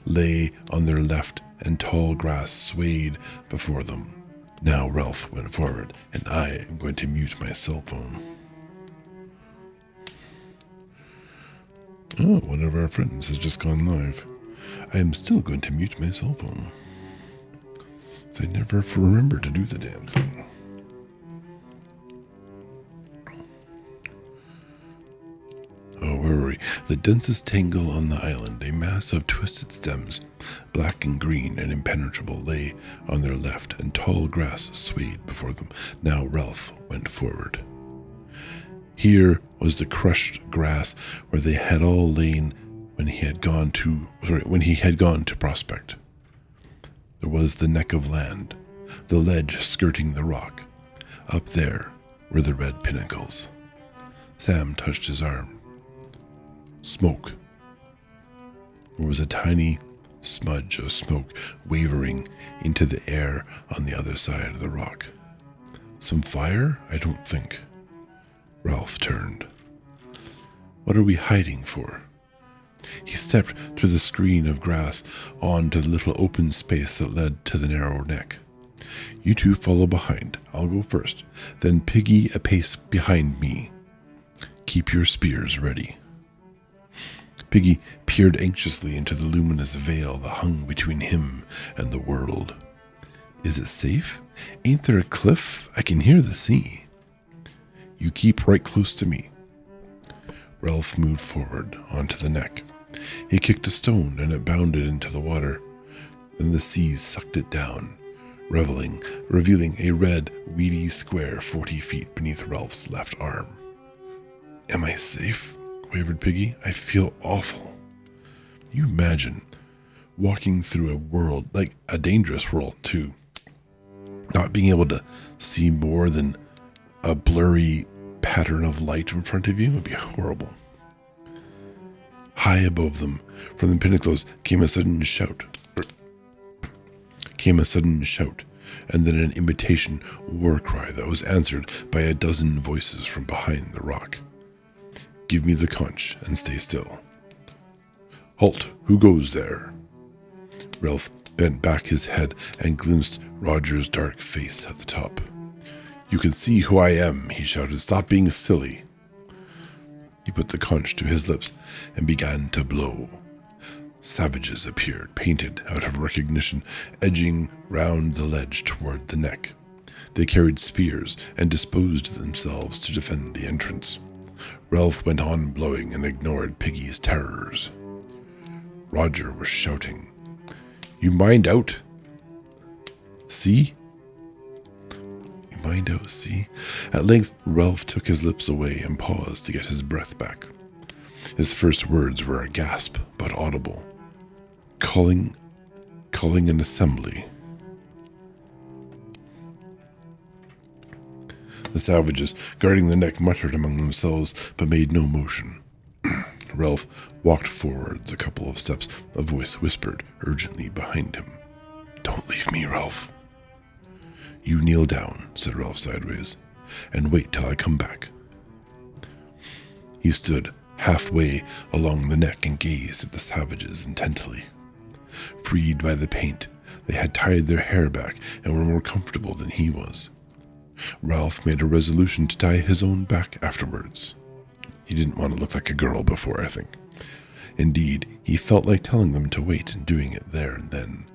lay on their left, and tall grass swayed before them. Now Ralph went forward, and I am going to mute my cell phone. Oh, one of our friends has just gone live. I am still going to mute my cell phone. I never remember to do the damn thing. Oh, where were we? The densest tangle on the island, a mass of twisted stems, black and green and impenetrable, lay on their left, and tall grass swayed before them. Now Ralph went forward. Here was the crushed grass where they had all lain when he had gone to prospect. There was the neck of land, the ledge skirting the rock, Up there were the red pinnacles. Sam touched his arm. Smoke. There was a tiny smudge of smoke wavering into the air on the other side of the rock. Some fire? I don't think. Ralph turned. What are we hiding for? He stepped through the screen of grass onto the little open space that led to the narrow neck. You two follow behind. I'll go first. Then Piggy a pace behind me. Keep your spears ready. Piggy peered anxiously into the luminous veil that hung between him and the world. Is it safe? Ain't there a cliff? I can hear the sea. You keep right close to me. Ralph moved forward onto the neck. He kicked a stone and it bounded into the water. Then the sea sucked it down, revealing a red, weedy square 40 feet beneath Ralph's left arm. Am I safe? Quavered Piggy. I feel awful. You imagine walking through a world, like a dangerous world too, not being able to see more than a blurry pattern of light in front of you would be horrible. High above them, from the pinnacles, came a sudden shout, and then an imitation war cry that was answered by a dozen voices from behind the rock. Give me the conch and stay still. Halt! Who goes there? Ralph bent back his head and glimpsed Roger's dark face at the top. You can see who I am, he shouted. Stop being silly. He put the conch to his lips and began to blow. Savages appeared, painted out of recognition, edging round the ledge toward the neck. They carried spears and disposed themselves to defend the entrance. Ralph went on blowing and ignored Piggy's terrors. Roger was shouting, You mind out? See? You mind out, see? At length, Ralph took his lips away and paused to get his breath back. His first words were a gasp, but audible. Calling an assembly. The savages guarding the neck muttered among themselves, but made no motion. Ralph walked forwards a couple of steps. A voice whispered urgently behind him. Don't leave me, Ralph. You kneel down, said Ralph sideways, and wait till I come back. He stood halfway along the neck and gazed at the savages intently. Freed by the paint, they had tied their hair back and were more comfortable than he was. Ralph made a resolution to tie his own back afterwards. He didn't want to look like a girl before, I think. Indeed, he felt like telling them to wait and doing it there and then.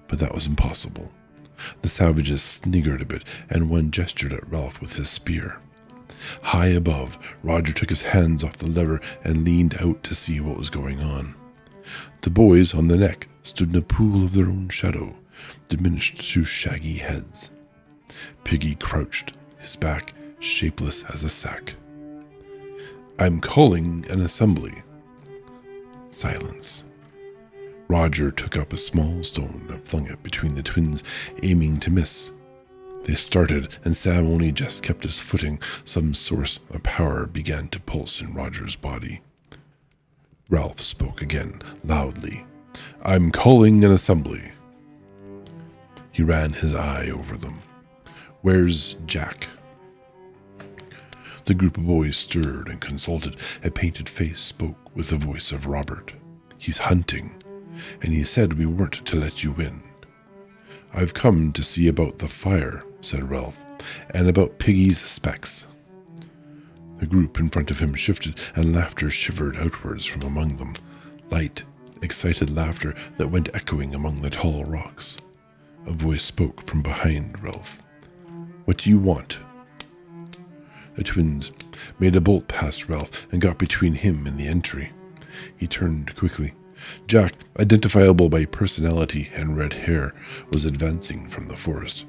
But that was impossible. The savages sniggered a bit, and one gestured at Ralph with his spear. High above, Roger took his hands off the lever and leaned out to see what was going on. The boys on the neck stood in a pool of their own shadow, diminished to shaggy heads. Piggy crouched, his back shapeless as a sack. I'm calling an assembly. Silence. Roger took up a small stone and flung it between the twins, aiming to miss. They started, and Sam only just kept his footing. Some source of power began to pulse in Roger's body. Ralph spoke again, loudly. I'm calling an assembly. He ran his eye over them. Where's Jack? The group of boys stirred and consulted. A painted face spoke with the voice of Robert. He's hunting, and he said we weren't to let you in. I've come to see about the fire, said Ralph, and about Piggy's specs. The group in front of him shifted, and laughter shivered outwards from among them, light, excited laughter that went echoing among the tall rocks. A voice spoke from behind Ralph. What do you want? The twins made a bolt past Ralph and got between him and the entry. He turned quickly. Jack, identifiable by personality and red hair, was advancing from the forest.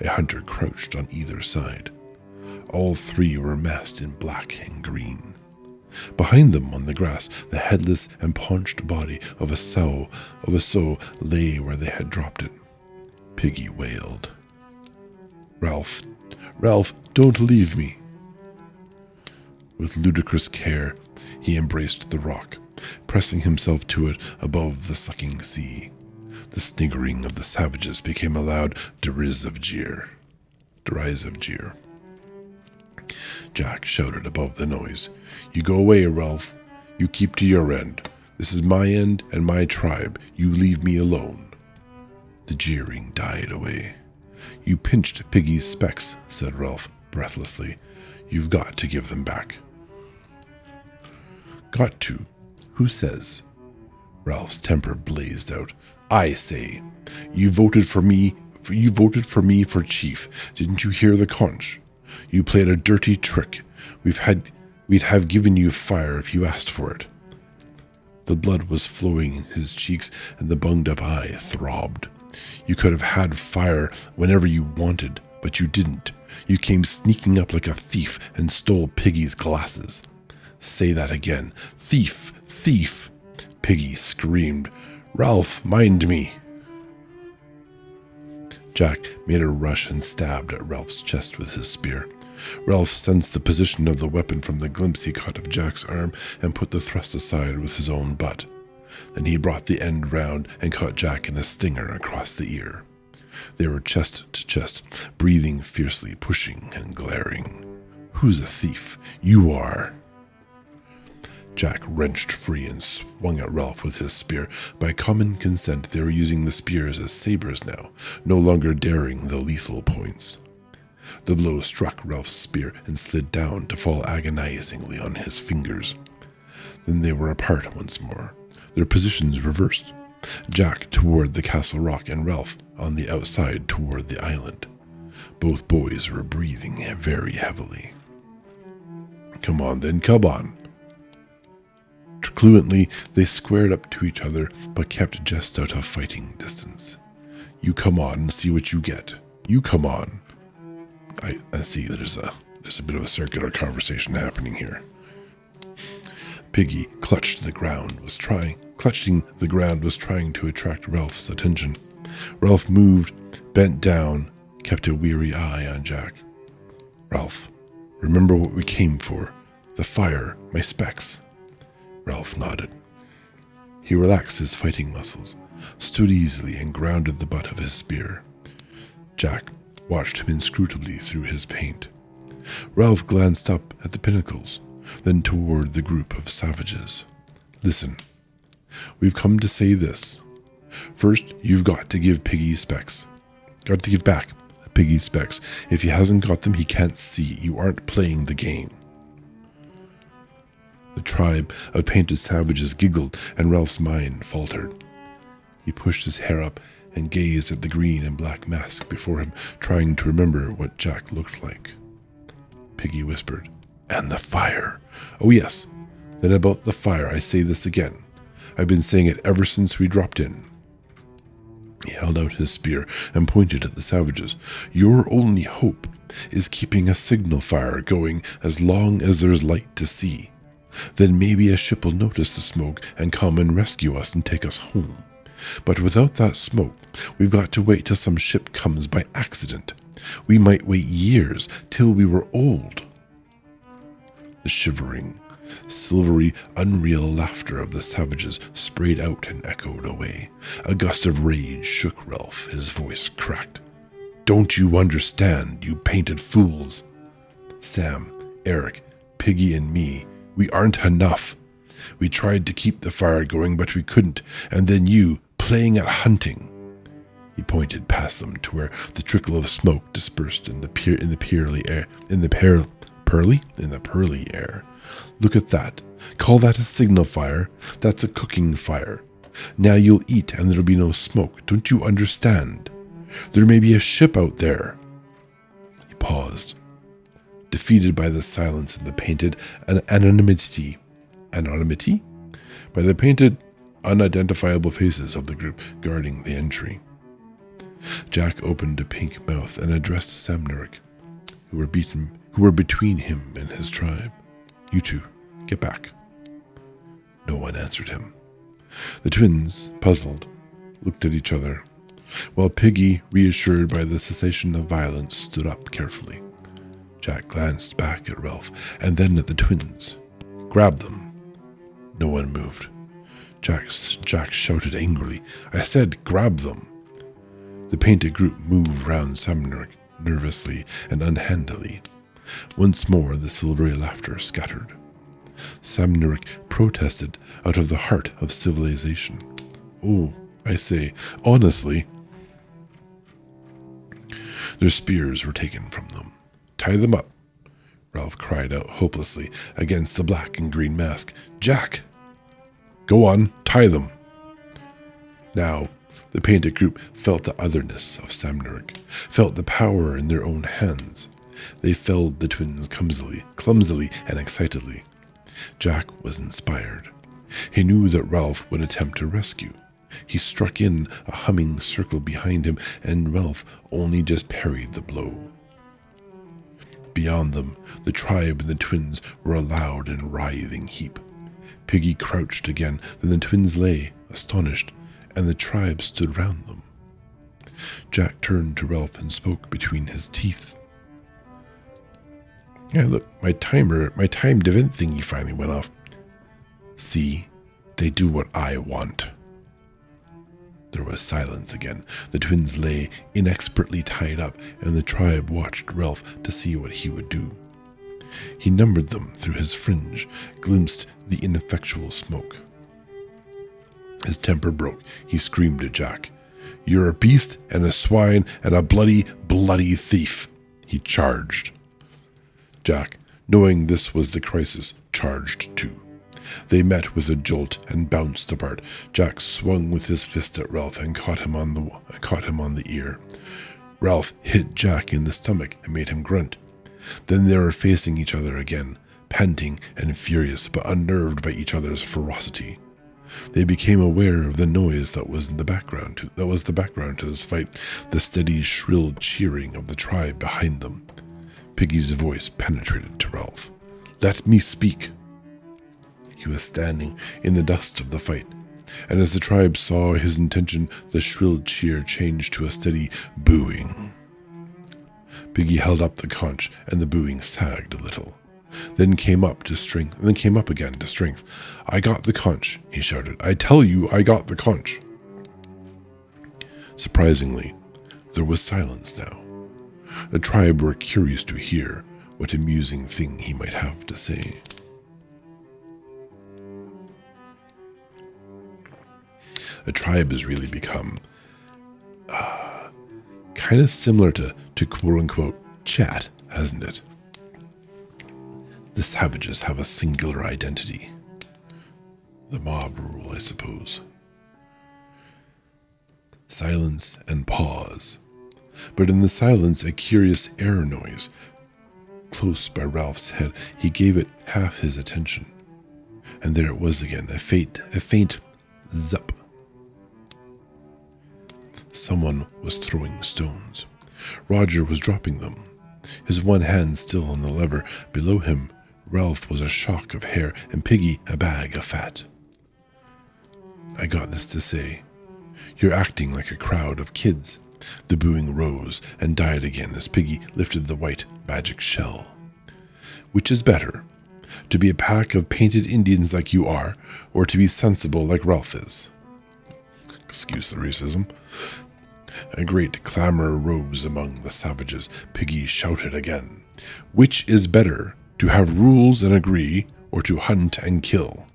A hunter crouched on either side. All three were masked in black and green. Behind them on the grass, the headless and paunched body of a sow lay where they had dropped it. Piggy wailed. Ralph Ralph, don't leave me. With ludicrous care, he embraced the rock, pressing himself to it above the sucking sea. The sniggering of the savages became a loud derisive jeer. Jack shouted above the noise, "You go away, Ralph. You keep to your end. This is my end and my tribe. You leave me alone." The jeering died away. "You pinched Piggy's specs," said Ralph breathlessly. "You've got to give them back." "Got to? Who says?" Ralph's temper blazed out. "I say. You voted for me for chief. Didn't you hear the conch? You played a dirty trick. We'd have given you fire if you asked for it." The blood was flowing in his cheeks and the bunged-up eye throbbed. "You could have had fire whenever you wanted, but you didn't. You came sneaking up like a thief and stole Piggy's glasses." "Say that again. Thief! Thief!" Piggy screamed. "Ralph, mind me!" Jack made a rush and stabbed at Ralph's chest with his spear. Ralph sensed the position of the weapon from the glimpse he caught of Jack's arm and put the thrust aside with his own butt. Then he brought the end round and caught Jack in a stinger across the ear. They were chest to chest, breathing fiercely, pushing and glaring. "Who's a thief? You are." Jack wrenched free and swung at Ralph with his spear. By common consent, they were using the spears as sabers now, no longer daring the lethal points. The blow struck Ralph's spear and slid down to fall agonizingly on his fingers. Then they were apart once more, their positions reversed. Jack toward the castle rock and Ralph on the outside toward the island. Both boys were breathing very heavily. "Come on then, come on." Truculently, they squared up to each other, but kept just out of fighting distance. "You come on and see what you get. You come on." I see there's a bit of a circular conversation happening here. Piggy clutching the ground was trying to attract Ralph's attention. Ralph moved, bent down, kept a weary eye on Jack. "Ralph, remember what we came for. The fire, my specs." Ralph nodded. He relaxed his fighting muscles, stood easily, and grounded the butt of his spear. Jack watched him inscrutably through his paint. Ralph glanced up at the pinnacles, then toward the group of savages. "Listen, we've come to say this. First, you've got to give Piggy specs. Got to give back Piggy specs. If he hasn't got them, he can't see. You aren't playing the game." The tribe of painted savages giggled, and Ralph's mind faltered. He pushed his hair up and gazed at the green and black mask before him, trying to remember what Jack looked like. Piggy whispered, "And the fire. Oh yes, then about the fire I say this again. I've been saying it ever since we dropped in." He held out his spear and pointed at the savages. "Your only hope is keeping a signal fire going as long as there's light to see. Then maybe a ship will notice the smoke and come and rescue us and take us home. But without that smoke, we've got to wait till some ship comes by accident. We might wait years, till we were old." The shivering, silvery, unreal laughter of the savages sprayed out and echoed away. A gust of rage shook Ralph. His voice cracked. "Don't you understand, you painted fools? Sam, Eric, Piggy, and me, we aren't enough. We tried to keep the fire going, but we couldn't. And then you, playing at hunting." He pointed past them to where the trickle of smoke dispersed in the pearly air. "Look at that. Call that a signal fire? That's a cooking fire. Now you'll eat and there'll be no smoke. Don't you understand? There may be a ship out there." He paused, defeated by the silence and the painted anonymity by the painted, unidentifiable faces of the group guarding the entry. Jack opened a pink mouth and addressed Samneric, who were between him and his tribe. "You two, get back." No one answered him. The twins, puzzled, looked at each other, while Piggy, reassured by the cessation of violence, stood up carefully, Jack glanced back at Ralph and then at the twins. Grab them. No one moved. Jack shouted angrily, I said grab them. The painted group moved round Samneric nervously and unhandily. Once more the silvery laughter scattered. Samneric protested out of the heart of civilization. Oh, I say, honestly. Their spears were taken from them. Tie them up, Ralph cried out hopelessly against the black and green mask. Jack! Go on, tie them. Now, the painted group felt the otherness of Samneric, felt the power in their own hands. They felled the twins clumsily and excitedly. Jack was inspired. He knew that Ralph would attempt to rescue. He struck in a humming circle behind him, and Ralph only just parried the blow. Beyond them, the tribe and the twins were a loud and writhing heap. Piggy crouched again, then the twins lay, astonished, and the tribe stood round them. Jack turned to Ralph and spoke between his teeth. Yeah, look, my timed event thingy finally went off. See, they do what I want. There was silence again. The twins lay inexpertly tied up, and the tribe watched Ralph to see what he would do. He numbered them through his fringe, glimpsed the ineffectual smoke. His temper broke. He screamed at Jack. You're a beast and a swine and a bloody thief. He charged. Jack, knowing this was the crisis, charged too. They met with a jolt and bounced apart. Jack swung with his fist at Ralph and caught him on the ear. Ralph hit Jack in the stomach and made him grunt. Then they were facing each other again, panting and furious, but unnerved by each other's ferocity. They became aware of the noise that was the background to this fight, the steady, shrill cheering of the tribe behind them. Piggy's voice penetrated to Ralph. Let me speak. He was standing in the dust of the fight, and as the tribe saw his intention, the shrill cheer changed to a steady booing. Piggy held up the conch, and the booing sagged a little, then came up again to strength. I got the conch, he shouted. I tell you, I got the conch. Surprisingly, there was silence now. The tribe were curious to hear what amusing thing he might have to say. The tribe has really become kind of similar to quote-unquote chat, hasn't it? The savages have a singular identity. The mob rule, I suppose. Silence and pause. But in the silence, a curious air noise. Close by Ralph's head, he gave it half his attention. And there it was again, a faint zup. Someone was throwing stones. Roger was dropping them, his one hand still on the lever. Below him, Ralph was a shock of hair, and Piggy a bag of fat. I got this to say. You're acting like a crowd of kids. The booing rose and died again as Piggy lifted the white magic shell. Which is better, to be a pack of painted Indians like you are, or to be sensible like Ralph is? Excuse the racism. A great clamor rose among the savages. Piggy shouted again. Which is better, to have rules and agree, or to hunt and kill?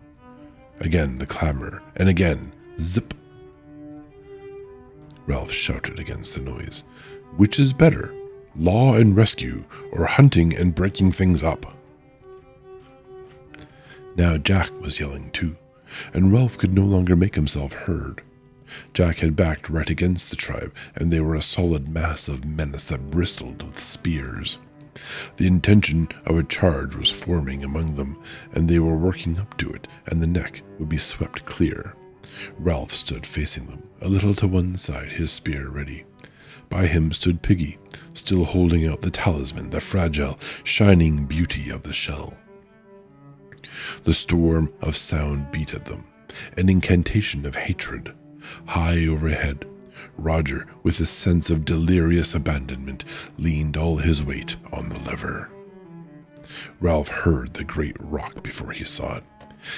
Again the clamor, and again, zip. Ralph shouted against the noise. Which is better, law and rescue, or hunting and breaking things up? Now Jack was yelling too, and Ralph could no longer make himself heard. Jack had backed right against the tribe, and they were a solid mass of menace that bristled with spears. The intention of a charge was forming among them, and they were working up to it, and the neck would be swept clear. Ralph stood facing them, a little to one side, his spear ready. By him stood Piggy, still holding out the talisman, the fragile, shining beauty of the shell. The storm of sound beat at them, an incantation of hatred. High overhead, Roger, with a sense of delirious abandonment, leaned all his weight on the lever. Ralph heard the great rock before he saw it.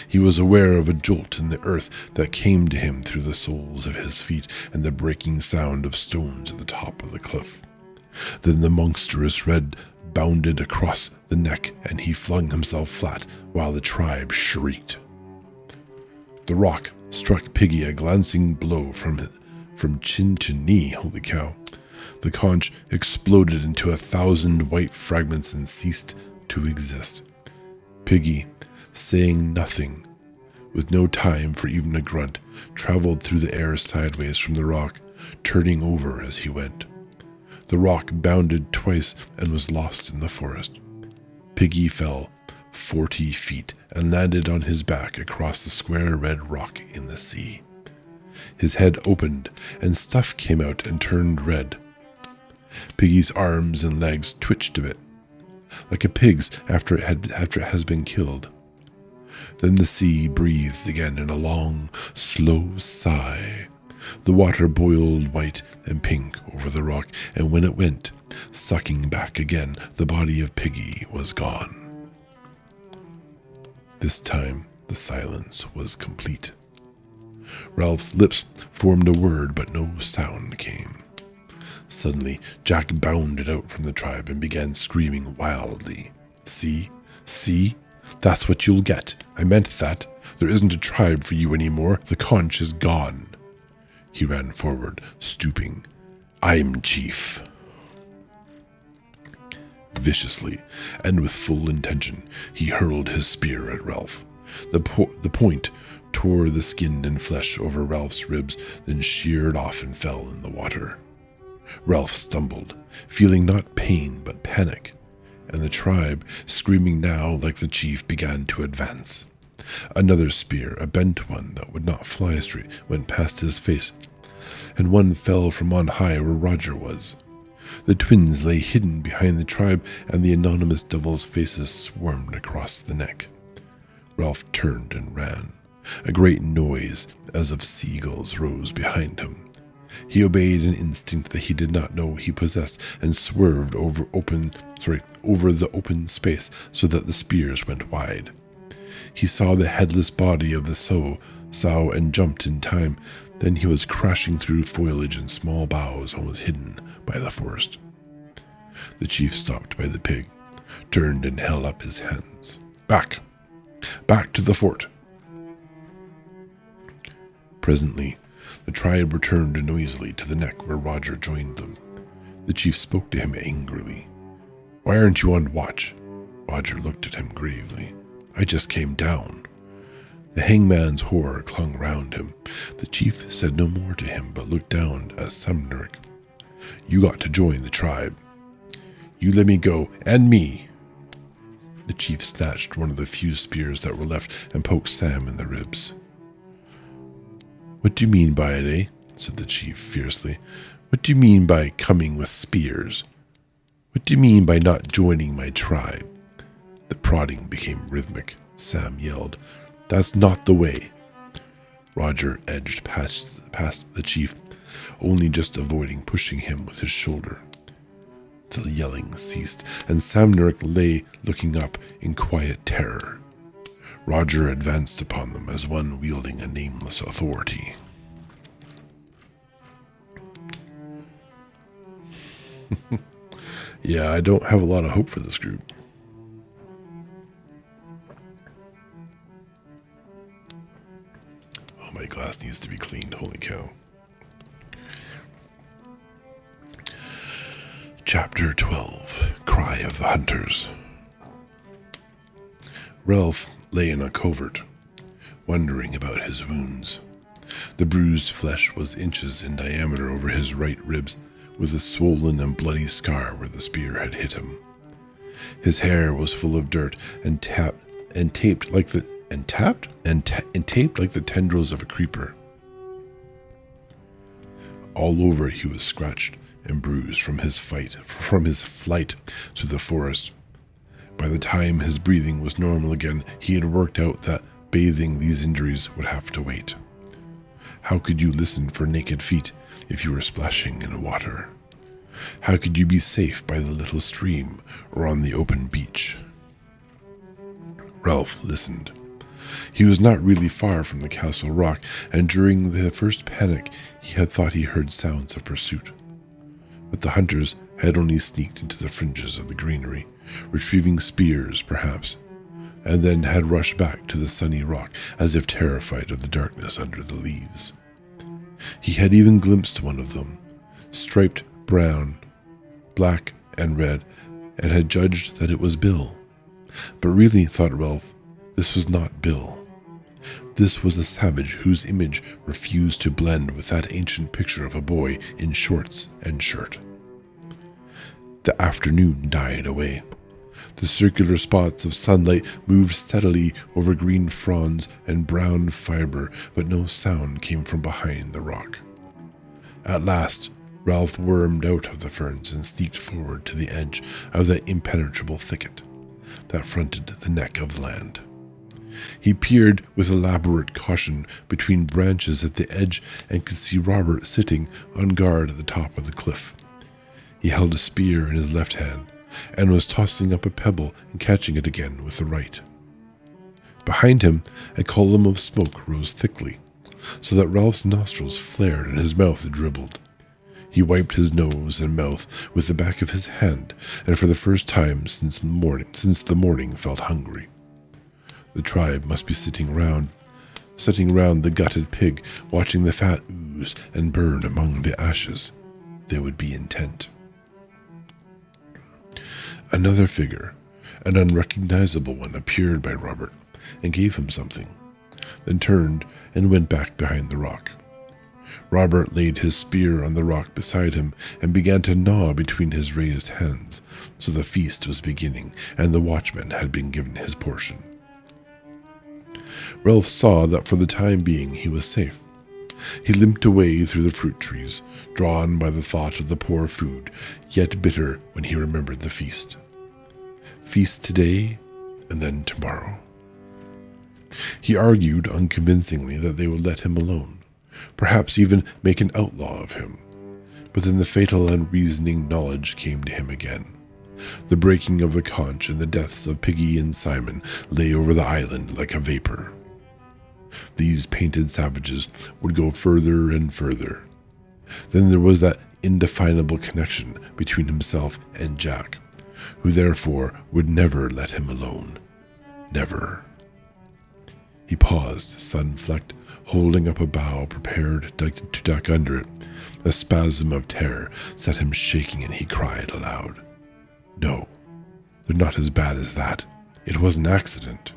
He was aware of a jolt in the earth that came to him through the soles of his feet and the breaking sound of stones at the top of the cliff. Then the monstrous red bounded across the neck and he flung himself flat while the tribe shrieked. The rock struck Piggy a glancing blow from chin to knee. Holy cow. The conch exploded into 1,000 white fragments and ceased to exist. Piggy, saying nothing, with no time for even a grunt, traveled through the air sideways from the rock, turning over as he went. The rock bounded twice and was lost in the forest. Piggy fell 40 feet and landed on his back across the square red rock in the sea. His head opened and stuff came out and turned red. Piggy's arms and legs twitched a bit, like a pig's after it has been killed. Then the sea breathed again in a long, slow sigh. The water boiled white and pink over the rock, and when it went, sucking back again, the body of Piggy was gone. This time, the silence was complete. Ralph's lips formed a word, but no sound came. Suddenly, Jack bounded out from the tribe and began screaming wildly. See? See? That's what you'll get. I meant that. There isn't a tribe for you anymore. The conch is gone. He ran forward, stooping. I'm chief. Viciously, and with full intention, he hurled his spear at Ralph. The point tore the skin and flesh over Ralph's ribs, then sheared off and fell in the water. Ralph stumbled, feeling not pain but panic, and the tribe, screaming now like the chief, began to advance. Another spear, a bent one that would not fly straight, went past his face, and one fell from on high where Roger was. The twins lay hidden behind the tribe, and the anonymous devils' faces swarmed across the neck. Ralph turned and ran. A great noise, as of seagulls, rose behind him. He obeyed an instinct that he did not know he possessed, and swerved over the open space so that the spears went wide. He saw the headless body of the sow and jumped in time. Then he was crashing through foliage and small boughs and was hidden by the forest. The chief stopped by the pig, turned and held up his hands. Back! Back to the fort! Presently, the tribe returned noisily to the neck where Roger joined them. The chief spoke to him angrily. Why aren't you on watch? Roger looked at him gravely. I just came down. The hangman's horror clung round him. The chief said no more to him, but looked down at Samneric. You got to join the tribe. You let me go, and me. The chief snatched one of the few spears that were left and poked Sam in the ribs. What do you mean by it, eh? Said the chief fiercely. What do you mean by coming with spears? What do you mean by not joining my tribe? The prodding became rhythmic. Sam yelled, That's not the way. Roger edged past the chief, only just avoiding pushing him with his shoulder. The yelling ceased, and Samneric lay looking up in quiet terror. Roger advanced upon them as one wielding a nameless authority. Yeah, I don't have a lot of hope for this group. Oh, my glass needs to be cleaned. Holy cow. Chapter 12. Cry of the Hunters. Ralph lay in a covert, wondering about his wounds. The bruised flesh was inches in diameter over his right ribs, with a swollen and bloody scar where the spear had hit him. His hair was full of dirt and taped like the tendrils of a creeper. All over he was scratched and bruised from his flight through the forest. By the time his breathing was normal again, he had worked out that bathing these injuries would have to wait. How could you listen for naked feet if you were splashing in water? How could you be safe by the little stream or on the open beach? Ralph listened. He was not really far from the castle rock, and during the first panic he had thought he heard sounds of pursuit. But the hunters had only sneaked into the fringes of the greenery, retrieving spears perhaps, and then had rushed back to the sunny rock as if terrified of the darkness under the leaves. He had even glimpsed one of them, striped brown, black and red, and had judged that it was Bill. But really, thought Ralph, this was not Bill. This was a savage whose image refused to blend with that ancient picture of a boy in shorts and shirt. The afternoon died away. The circular spots of sunlight moved steadily over green fronds and brown fiber, but no sound came from behind the rock. At last, Ralph wormed out of the ferns and sneaked forward to the edge of that impenetrable thicket that fronted the neck of land. He peered with elaborate caution between branches at the edge and could see Robert sitting on guard at the top of the cliff. He held a spear in his left hand and was tossing up a pebble and catching it again with the right. Behind him, a column of smoke rose thickly, so that Ralph's nostrils flared and his mouth dribbled. He wiped his nose and mouth with the back of his hand, and for the first time since the morning felt hungry. The tribe must be sitting round the gutted pig, watching the fat ooze and burn among the ashes. They would be intent. Another figure, an unrecognizable one, appeared by Robert and gave him something, then turned and went back behind the rock. Robert laid his spear on the rock beside him and began to gnaw between his raised hands, so the feast was beginning and the watchman had been given his portion. Ralph saw that for the time being he was safe. He limped away through the fruit trees, drawn by the thought of the poor food, yet bitter when he remembered the feast. Feast today, and then tomorrow. He argued unconvincingly that they would let him alone, perhaps even make an outlaw of him. But then the fatal unreasoning knowledge came to him again. The breaking of the conch and the deaths of Piggy and Simon lay over the island like a vapor. These painted savages would go further and further. Then there was that indefinable connection between himself and Jack, who therefore would never let him alone. Never. He paused, sun-flecked, holding up a bough, prepared to duck under it. A spasm of terror set him shaking, and he cried aloud. No, they're not as bad as that. It was an accident.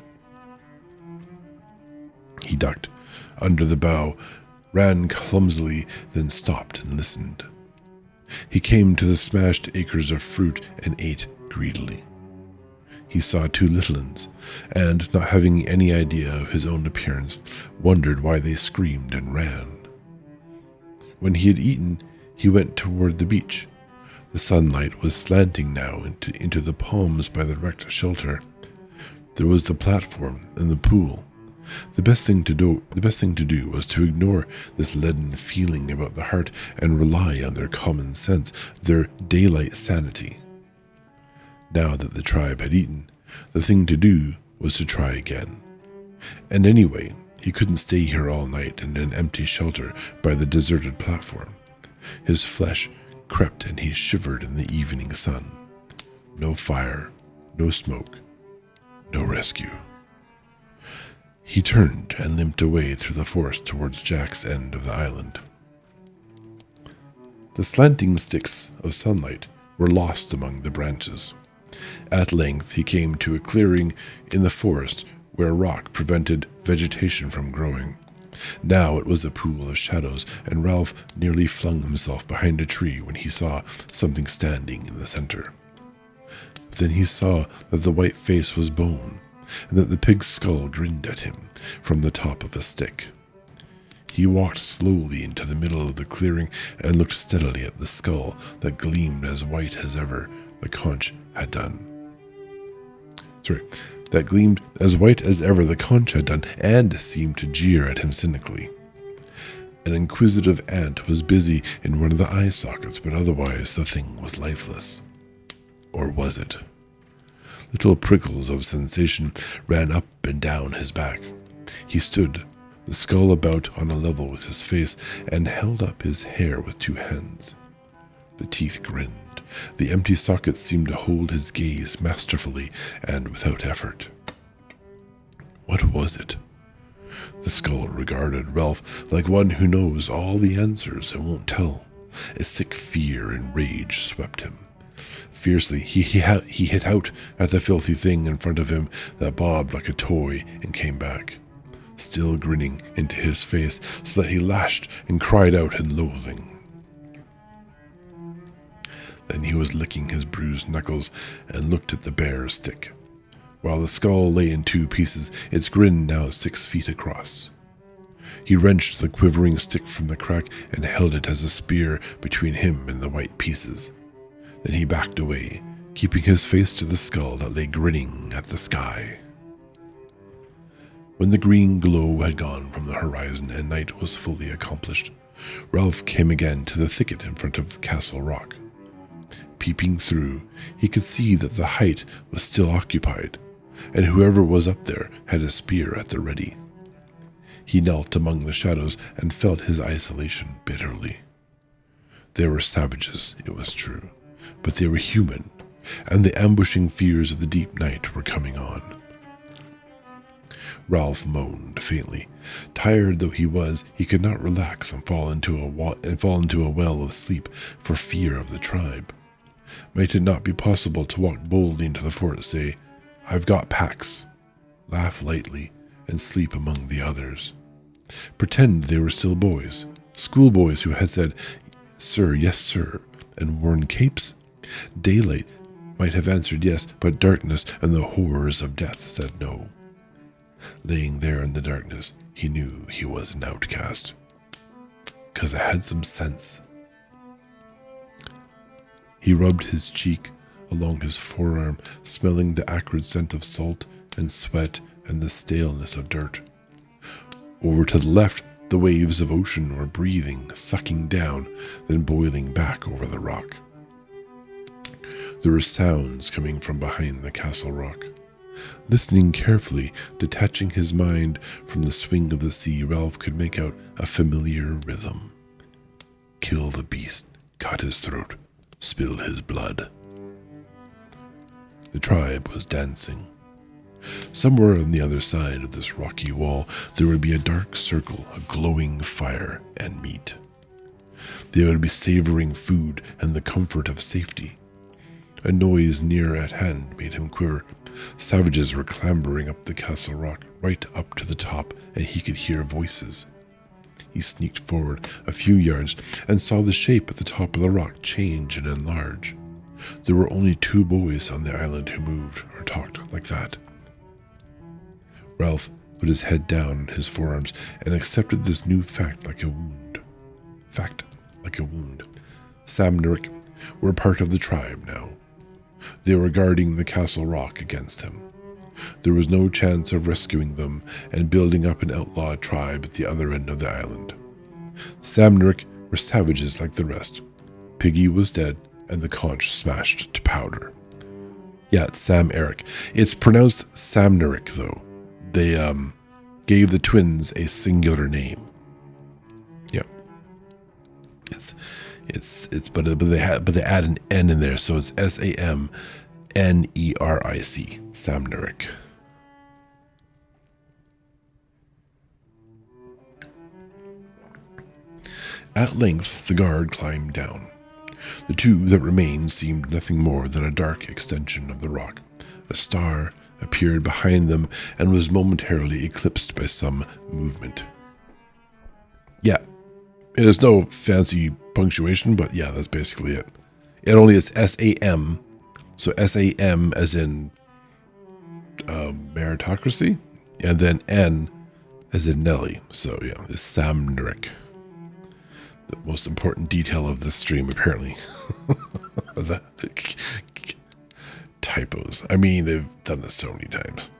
He ducked under the bough, ran clumsily, then stopped and listened. He came to the smashed acres of fruit and ate greedily. He saw two little ones, and, not having any idea of his own appearance, wondered why they screamed and ran. When he had eaten, he went toward the beach. The sunlight was slanting now into the palms by the wrecked shelter. There was the platform and the pool. The best thing to do was to ignore this leaden feeling about the heart and rely on their common sense, their daylight sanity. Now that the tribe had eaten, the thing to do was to try again. And anyway, he couldn't stay here all night in an empty shelter by the deserted platform. His flesh crept and he shivered in the evening sun. No fire, no smoke, no rescue. He turned and limped away through the forest towards Jack's end of the island. The slanting sticks of sunlight were lost among the branches. At length he came to a clearing in the forest where rock prevented vegetation from growing. Now it was a pool of shadows, and Ralph nearly flung himself behind a tree when he saw something standing in the center. But then he saw that the white face was bone, and that the pig's skull grinned at him from the top of a stick. He walked slowly into the middle of the clearing and looked steadily at the skull that gleamed as white as ever the conch had done. That gleamed as white as ever the conch had done, and seemed to jeer at him cynically. An inquisitive ant was busy in one of the eye sockets, but otherwise the thing was lifeless. Or was it? Little prickles of sensation ran up and down his back. He stood, the skull about on a level with his face, and held up his hair with 2 hands. The teeth grinned. The empty sockets seemed to hold his gaze masterfully and without effort. What was it? The skull regarded Ralph like one who knows all the answers and won't tell. A sick fear and rage swept him. Fiercely, he hit out at the filthy thing in front of him that bobbed like a toy and came back, still grinning into his face, so that he lashed and cried out in loathing. Then he was licking his bruised knuckles and looked at the bare stick. While the skull lay in 2 pieces, its grin now 6 feet across. He wrenched the quivering stick from the crack and held it as a spear between him and the white pieces. Then he backed away, keeping his face to the skull that lay grinning at the sky. When the green glow had gone from the horizon and night was fully accomplished, Ralph came again to the thicket in front of the castle rock. Peeping through, he could see that the height was still occupied, and whoever was up there had a spear at the ready. He knelt among the shadows and felt his isolation bitterly. They were savages, it was true, but they were human, and the ambushing fears of the deep night were coming on. Ralph moaned faintly. Tired though he was, he could not relax and fall into a well of sleep for fear of the tribe. Might it not be possible to walk boldly into the fort, say, "I've got packs," laugh lightly, and sleep among the others? Pretend they were still boys, schoolboys who had said, "Sir, yes, sir," and worn capes? Daylight might have answered yes, but darkness and the horrors of death said no. Laying there in the darkness, he knew he was an outcast. 'Cause I had some sense. He rubbed his cheek along his forearm, smelling the acrid scent of salt and sweat and the staleness of dirt. Over to the left, the waves of ocean were breathing, sucking down, then boiling back over the rock. There were sounds coming from behind the castle rock. Listening carefully, detaching his mind from the swing of the sea, Ralph could make out a familiar rhythm. Kill the beast, cut his throat, spill his blood. The tribe was dancing. Somewhere on the other side of this rocky wall, there would be a dark circle, a glowing fire and meat. They would be savoring food and the comfort of safety. A noise near at hand made him quiver. Savages were clambering up the castle rock, right up to the top, and he could hear voices. He sneaked forward a few yards and saw the shape at the top of the rock change and enlarge. There were only 2 boys on the island who moved or talked like that. Ralph put his head down on his forearms and accepted this new fact like a wound. Samneric were part of the tribe now. They were guarding the castle rock against him. There was no chance of rescuing them and building up an outlaw tribe at the other end of the island. Samneric were savages like the rest. Piggy was dead and the conch smashed to powder. Yeah, it's Sam Eric. It's pronounced Samneric though. They gave the twins a singular name. Yeah. But they add an N in there, so it's Samneric, Samneric. At length, the guard climbed down. The 2 that remained seemed nothing more than a dark extension of the rock. A star appeared behind them and was momentarily eclipsed by some movement. Yeah, there's no fancy punctuation, but yeah, that's basically it. It only is SAM, so SAM as in meritocracy, and then N as in Nelly. So yeah, it's Samneric. The most important detail of this stream, apparently. The typos. I mean, they've done this so many times.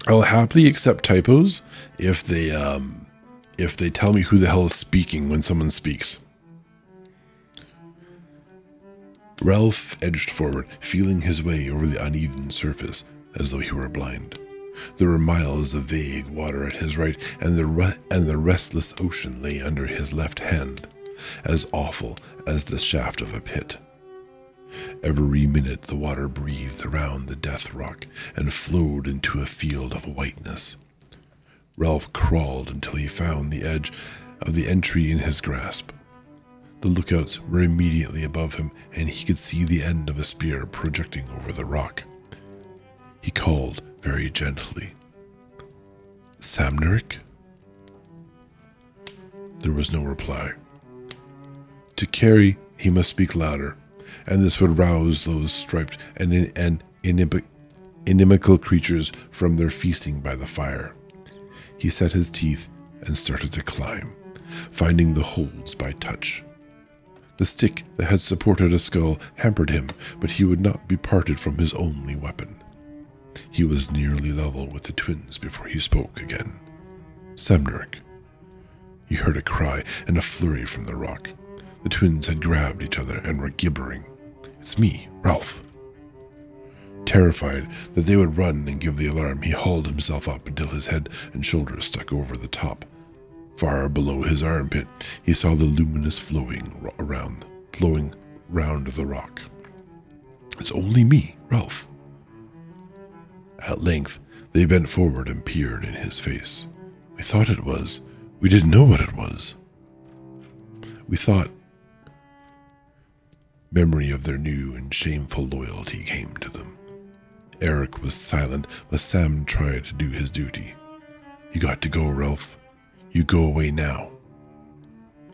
I'll happily accept typos if they tell me who the hell is speaking when someone speaks. Ralph edged forward, feeling his way over the uneven surface as though he were blind. There were miles of vague water at his right, and the restless ocean lay under his left hand, as awful as the shaft of a pit. Every minute the water breathed around the death rock and flowed into a field of whiteness. Ralph crawled until he found the edge of the entry in his grasp. The lookouts were immediately above him, and he could see the end of a spear projecting over the rock. He called very gently, "Samnerik?" There was no reply. To carry, he must speak louder, and this would rouse those striped and inimical creatures from their feasting by the fire. He set his teeth and started to climb, finding the holds by touch. The stick that had supported a skull hampered him, but he would not be parted from his only weapon. He was nearly level with the twins before he spoke again. "Samnerik." He heard a cry and a flurry from the rock. The twins had grabbed each other and were gibbering. "It's me, Ralph." Terrified that they would run and give the alarm, he hauled himself up until his head and shoulders stuck over the top. Far below his armpit, he saw the luminous flowing round the rock. "It's only me, Ralph." At length, they bent forward and peered in his face. "We thought it was. We didn't know what it was. We thought..." Memory of their new and shameful loyalty came to them. Eric was silent, but Sam tried to do his duty. "You got to go, Ralph. You go away now."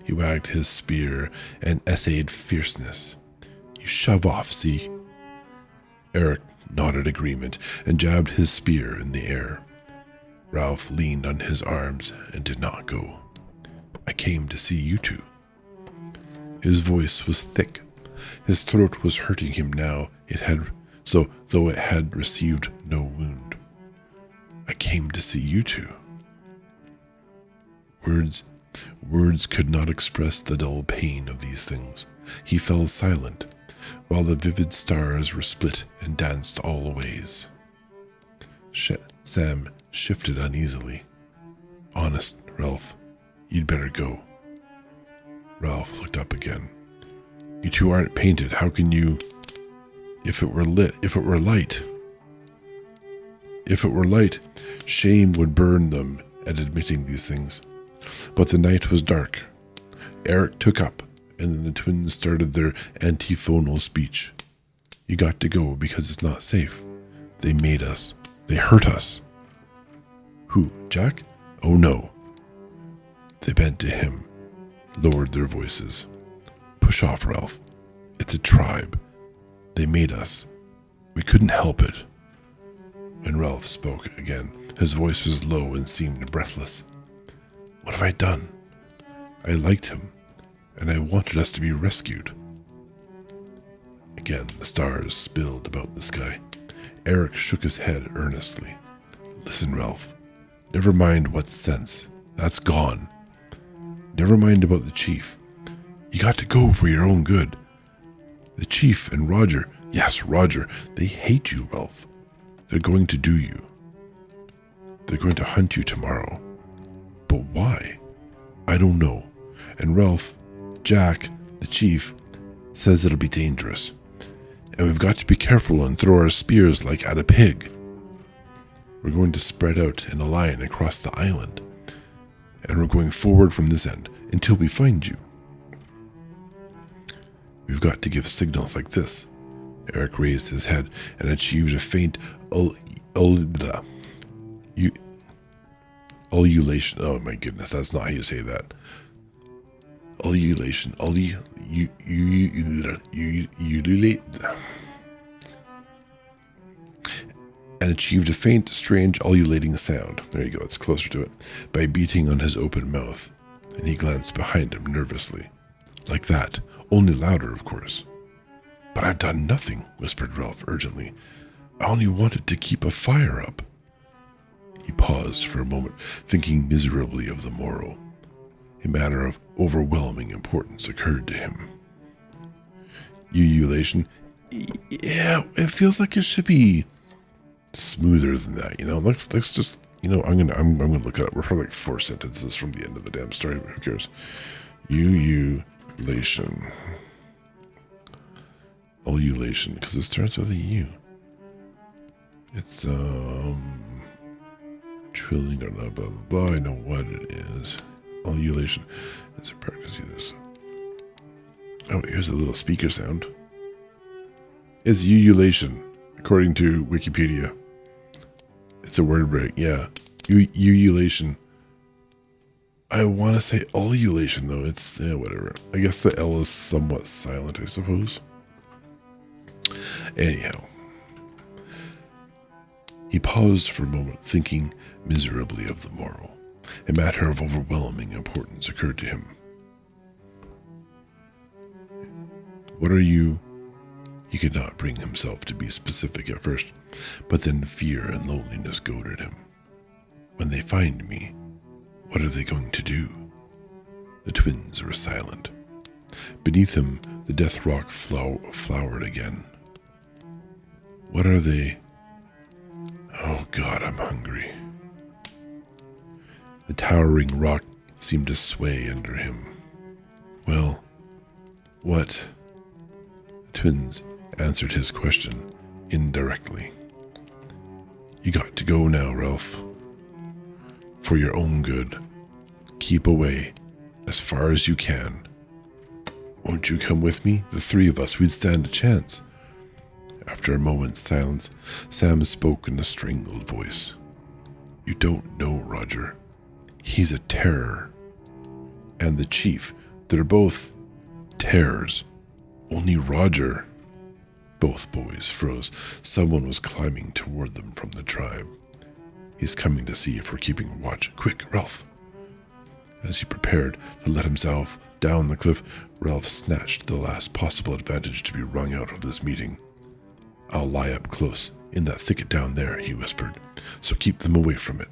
He wagged his spear and essayed fierceness. "You shove off, see?" Eric nodded agreement and jabbed his spear in the air. Ralph leaned on his arms and did not go. "I came to see you two." His voice was thick. His throat was hurting him now, though it had received no wound. "I came to see you two." Words could not express the dull pain of these things. He fell silent, while the vivid stars were split and danced all ways. Sam shifted uneasily. "Honest, Ralph, you'd better go." Ralph looked up again. "You two aren't painted. How can you..." If it were light, shame would burn them at admitting these things. But the night was dark. Eric took up, and then the twins started their antiphonal speech. "You got to go because it's not safe. They made us. They hurt us." "Who, Jack?" "Oh no." They bent to him, lowered their voices. "Push off, Ralph. It's a tribe. They made us. We couldn't help it." When Ralph spoke again, his voice was low and seemed breathless. "What have I done? I liked him, and I wanted us to be rescued." Again, the stars spilled about the sky. Eric shook his head earnestly. "Listen, Ralph. Never mind what's sense. That's gone. Never mind about the chief. You got to go for your own good. The chief and Roger, yes, Roger, they hate you, Ralph. They're going to do you. They're going to hunt you tomorrow. But why? I don't know. And Ralph, Jack, the chief, says it'll be dangerous. And we've got to be careful and throw our spears like at a pig. We're going to spread out in a line across the island. And we're going forward from this end until we find you. We've got to give signals like this." Eric raised his head and achieved a faint ululation. Oh my goodness, that's not how you say that. Ululation. And achieved a faint, strange, ululating sound. There you go, it's closer to it. By beating on his open mouth. And he glanced behind him nervously. Like that, only louder, of course. "But I've done nothing," whispered Ralph urgently. "I only wanted to keep a fire up." He paused for a moment, thinking miserably of the morrow. A matter of overwhelming importance occurred to him. Ululation. Yeah, it feels like it should be smoother than that, you know. Let's just, you know, I'm gonna look it up. We're probably like 4 sentences from the end of the damn story, but who cares? Ululation. Ululation, because it starts with a U. It's trilling or blah blah blah. I know what it is. Ululation is a practice this. Oh, here's a little speaker sound. It's ululation, according to Wikipedia. It's a word break, yeah. Ululation. I want to say ululation, though. It's, whatever. I guess the L is somewhat silent, I suppose. Anyhow. He paused for a moment, thinking miserably of the morrow. A matter of overwhelming importance occurred to him. What are you? He could not bring himself to be specific at first, but then fear and loneliness goaded him. When they find me, what are they going to do? The twins were silent. Beneath him, the death rock flowered again. What are they? Oh God, I'm hungry. The towering rock seemed to sway under him. Well, what? The twins answered his question indirectly. You got to go now, Ralph. For your own good. Keep away as far as you can. Won't you come with me? The three of us, we'd stand a chance. After a moment's silence, Sam spoke in a strangled voice. You don't know Roger. He's a terror. And the chief, they're both terrors. Only Roger. Both boys froze. Someone was climbing toward them from the tribe. He's coming to see if we're keeping watch. Quick, Ralph. As he prepared to let himself down the cliff, Ralph snatched the last possible advantage to be wrung out of this meeting. I'll lie up close in that thicket down there, he whispered, so keep them away from it.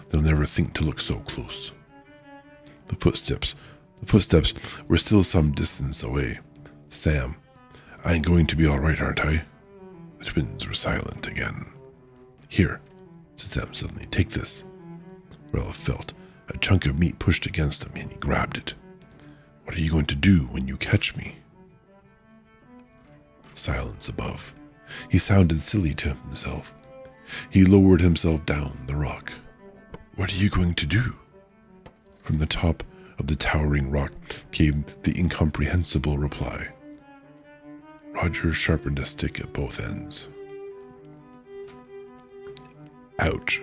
They'll never think to look so close. The footsteps were still some distance away. Sam, I ain't going to be all right, aren't I? The twins were silent again. Here, said Sam suddenly, take this. Ralph felt a chunk of meat pushed against him, and he grabbed it. What are you going to do when you catch me? Silence above. He sounded silly to himself. He lowered himself down the rock. What are you going to do? From the top of the towering rock came the incomprehensible reply. Roger sharpened a stick at both ends. Ouch.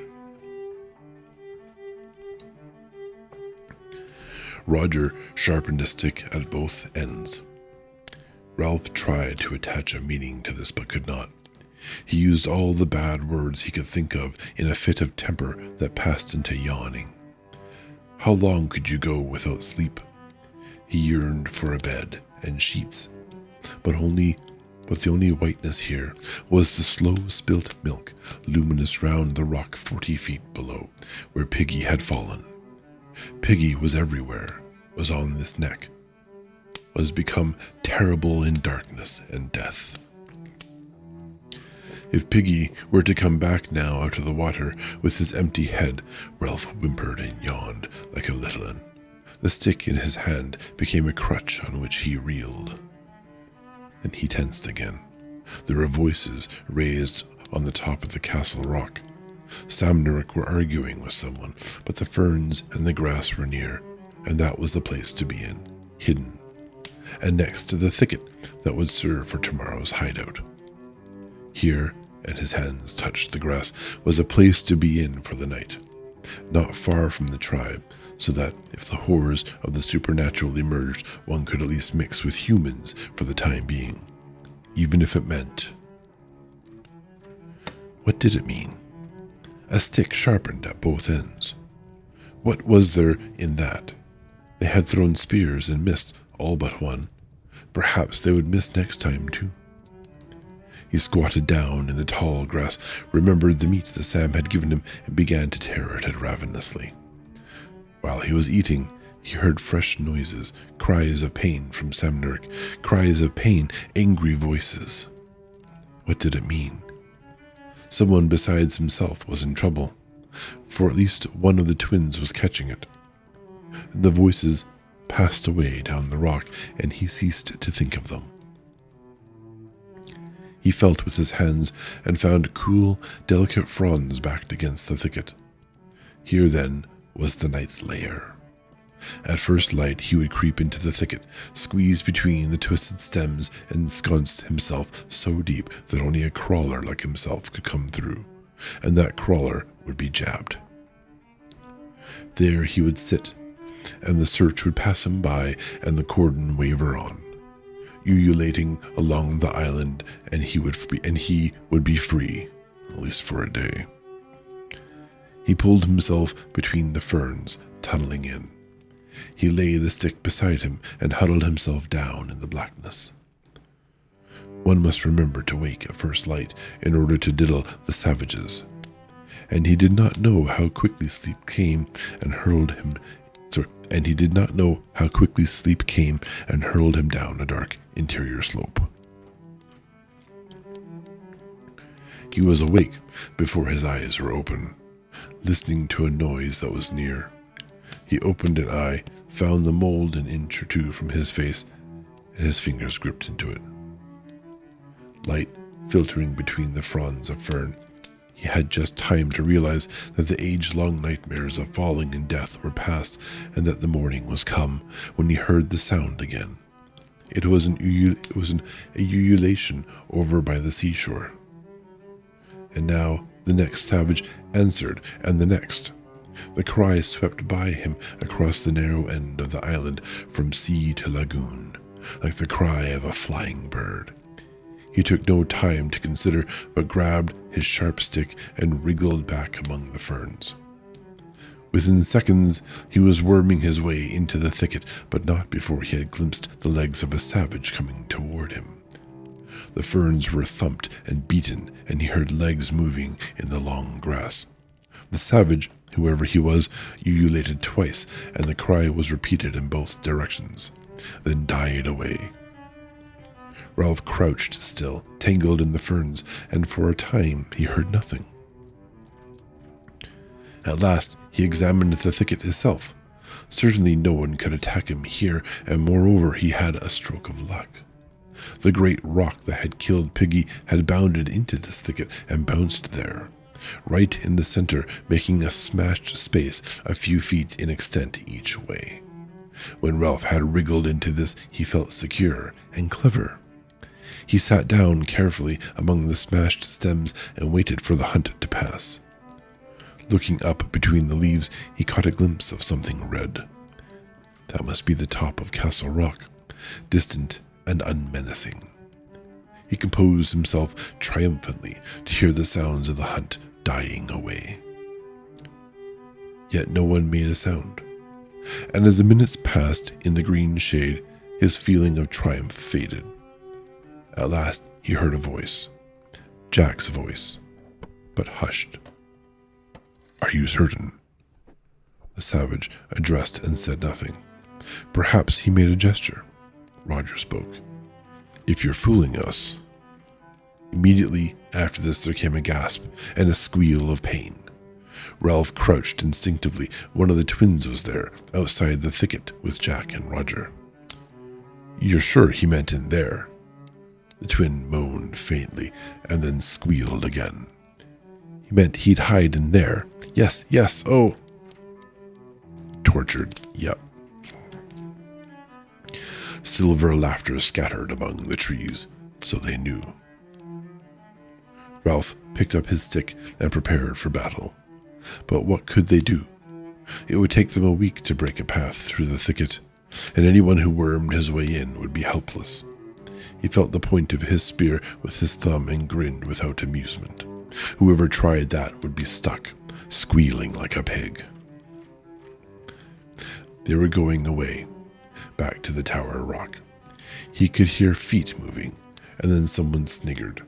Roger sharpened a stick at both ends. Ralph tried to attach a meaning to this but could not. He used all the bad words he could think of in a fit of temper that passed into yawning. How long could you go without sleep? He yearned for a bed and sheets, but the only whiteness here was the slow spilt milk, luminous round the rock 40 feet below, where Piggy had fallen. Piggy was everywhere, was on this neck, was become terrible in darkness and death. If Piggy were to come back now out of the water with his empty head, Ralph whimpered and yawned like a little one. The stick in his hand became a crutch on which he reeled. Then he tensed again. There were voices raised on the top of the castle rock. Sam and Rick were arguing with someone, but the ferns and the grass were near, and that was the place to be in, hidden, and next to the thicket that would serve for tomorrow's hideout. Here, and his hands touched the grass, was a place to be in for the night, not far from the tribe, so that if the horrors of the supernatural emerged, one could at least mix with humans for the time being, even if it meant... What did it mean? A stick sharpened at both ends. What was there in that? They had thrown spears and missed all but one. Perhaps they would miss next time, too. He squatted down in the tall grass, remembered the meat that Sam had given him, and began to tear at it ravenously. While he was eating, He heard fresh noises, cries of pain from Samneric, cries of pain, angry voices. What did it mean? Someone besides himself was in trouble, for at least one of the twins was catching it. The voices passed away down the rock, and he ceased to think of them. He felt with his hands and found cool, delicate fronds backed against the thicket. Here, then, was the knight's lair. At first light, he would creep into the thicket, squeeze between the twisted stems, and ensconce himself so deep that only a crawler like himself could come through, and that crawler would be jabbed. There he would sit, and the search would pass him by, and the cordon waver on, ululating along the island, and he would be free, at least for a day. He pulled himself between the ferns, tunneling in. He lay the stick beside him and huddled himself down in the blackness. One must remember to wake at first light in order to diddle the savages, and he did not know how quickly sleep came and hurled him down a dark interior slope. He was awake before his eyes were open, listening to a noise that was near. He opened an eye, found the mold an inch or two from his face, and his fingers gripped into it. Light filtering between the fronds of fern, he had just time to realize that the age-long nightmares of falling and death were past, and that the morning was come, when he heard the sound again. It was an ululation over by the seashore. And now the next savage answered, and the next. The cry swept by him across the narrow end of the island from sea to lagoon, like the cry of a flying bird. He took no time to consider, but grabbed his sharp stick and wriggled back among the ferns. Within seconds, he was worming his way into the thicket, but not before he had glimpsed the legs of a savage coming toward him. The ferns were thumped and beaten, and he heard legs moving in the long grass. The savage, whoever he was, ululated twice, and the cry was repeated in both directions, then died away. Ralph crouched still, tangled in the ferns, and for a time he heard nothing. At last he examined the thicket itself. Certainly no one could attack him here, and moreover he had a stroke of luck. The great rock that had killed Piggy had bounded into this thicket and bounced there, right in the center, making a smashed space a few feet in extent each way. When Ralph had wriggled into this, he felt secure and clever. He sat down carefully among the smashed stems and waited for the hunt to pass. Looking up between the leaves, he caught a glimpse of something red. That must be the top of Castle Rock, distant and unmenacing. He composed himself triumphantly to hear the sounds of the hunt dying away. Yet no one made a sound, and as the minutes passed in the green shade, his feeling of triumph faded. At last he heard a voice, Jack's voice, but hushed. "Are you certain?" The savage addressed and said nothing. Perhaps he made a gesture. Roger spoke. "If you're fooling us." Immediately after this there came a gasp and a squeal of pain. Ralph crouched instinctively. One of the twins was there, outside the thicket with Jack and Roger. "You're sure he meant in there?" The twin moaned faintly and then squealed again. "He meant he'd hide in there. Yes, yes, oh." Tortured, yep. Silver laughter scattered among the trees, so they knew. Ralph picked up his stick and prepared for battle. But what could they do? It would take them a week to break a path through the thicket, and anyone who wormed his way in would be helpless. He felt the point of his spear with his thumb and grinned without amusement. Whoever tried that would be stuck, squealing like a pig. They were going away, back to the Tower Rock. He could hear feet moving, and then someone sniggered.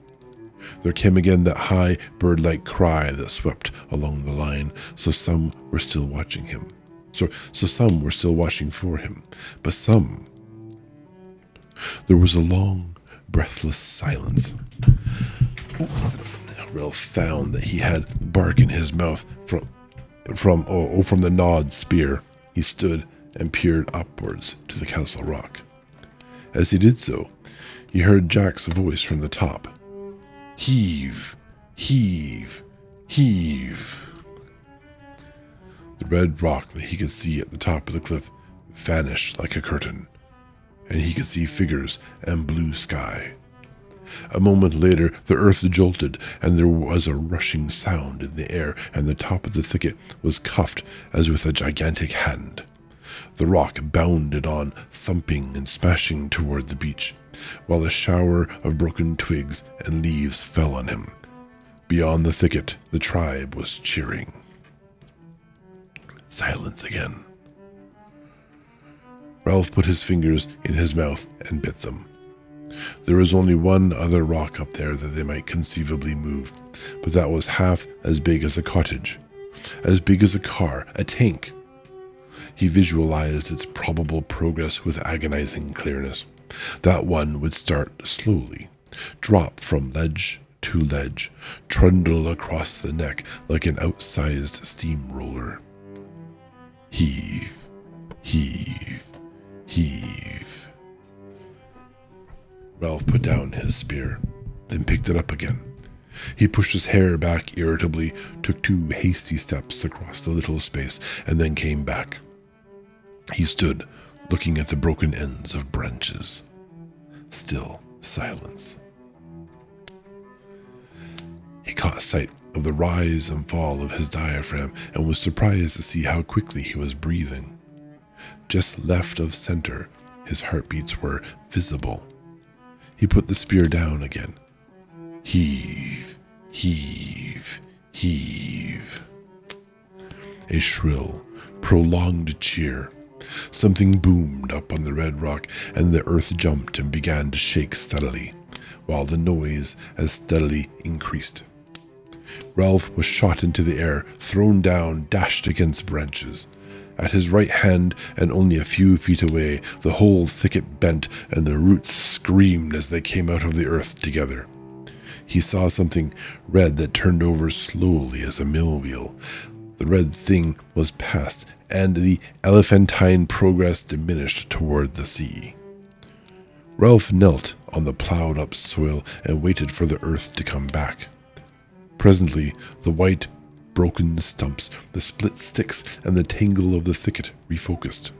There came again that high, bird-like cry that swept along the line, so some were still watching him. So some were still watching for him, but some... There was a long, breathless silence. Ralph found that he had bark in his mouth from the gnawed spear. He stood and peered upwards to the castle rock. As he did so, he heard Jack's voice from the top. Heave, heave, heave. The red rock that he could see at the top of the cliff vanished like a curtain, and he could see figures and blue sky. A moment later, the earth jolted, and there was a rushing sound in the air, and the top of the thicket was cuffed as with a gigantic hand. The rock bounded on, thumping and smashing toward the beach, while a shower of broken twigs and leaves fell on him. Beyond the thicket, the tribe was cheering. Silence again. Ralph put his fingers in his mouth and bit them. There was only one other rock up there that they might conceivably move, but that was half as big as a cottage, as big as a car, a tank. He visualized its probable progress with agonizing clearness. That one would start slowly, drop from ledge to ledge, trundle across the neck like an outsized steamroller. Heave, heave, heave. Ralph put down his spear, then picked it up again. He pushed his hair back irritably, took 2 hasty steps across the little space, and then came back. He stood, looking at the broken ends of branches. Still silence. He caught sight of the rise and fall of his diaphragm and was surprised to see how quickly he was breathing. Just left of center, his heartbeats were visible. He put the spear down again. Heave, heave, heave. A shrill, prolonged cheer. Something boomed up on the red rock, and the earth jumped and began to shake steadily, while the noise as steadily increased. Ralph was shot into the air, thrown down, dashed against branches. At his right hand, and only a few feet away, the whole thicket bent, and the roots screamed as they came out of the earth together. He saw something red that turned over slowly as a mill wheel. The red thing was past, and the elephantine progress diminished toward the sea. Ralph knelt on the plowed-up soil and waited for the earth to come back. Presently, the white, broken stumps, the split sticks, and the tangle of the thicket refocused.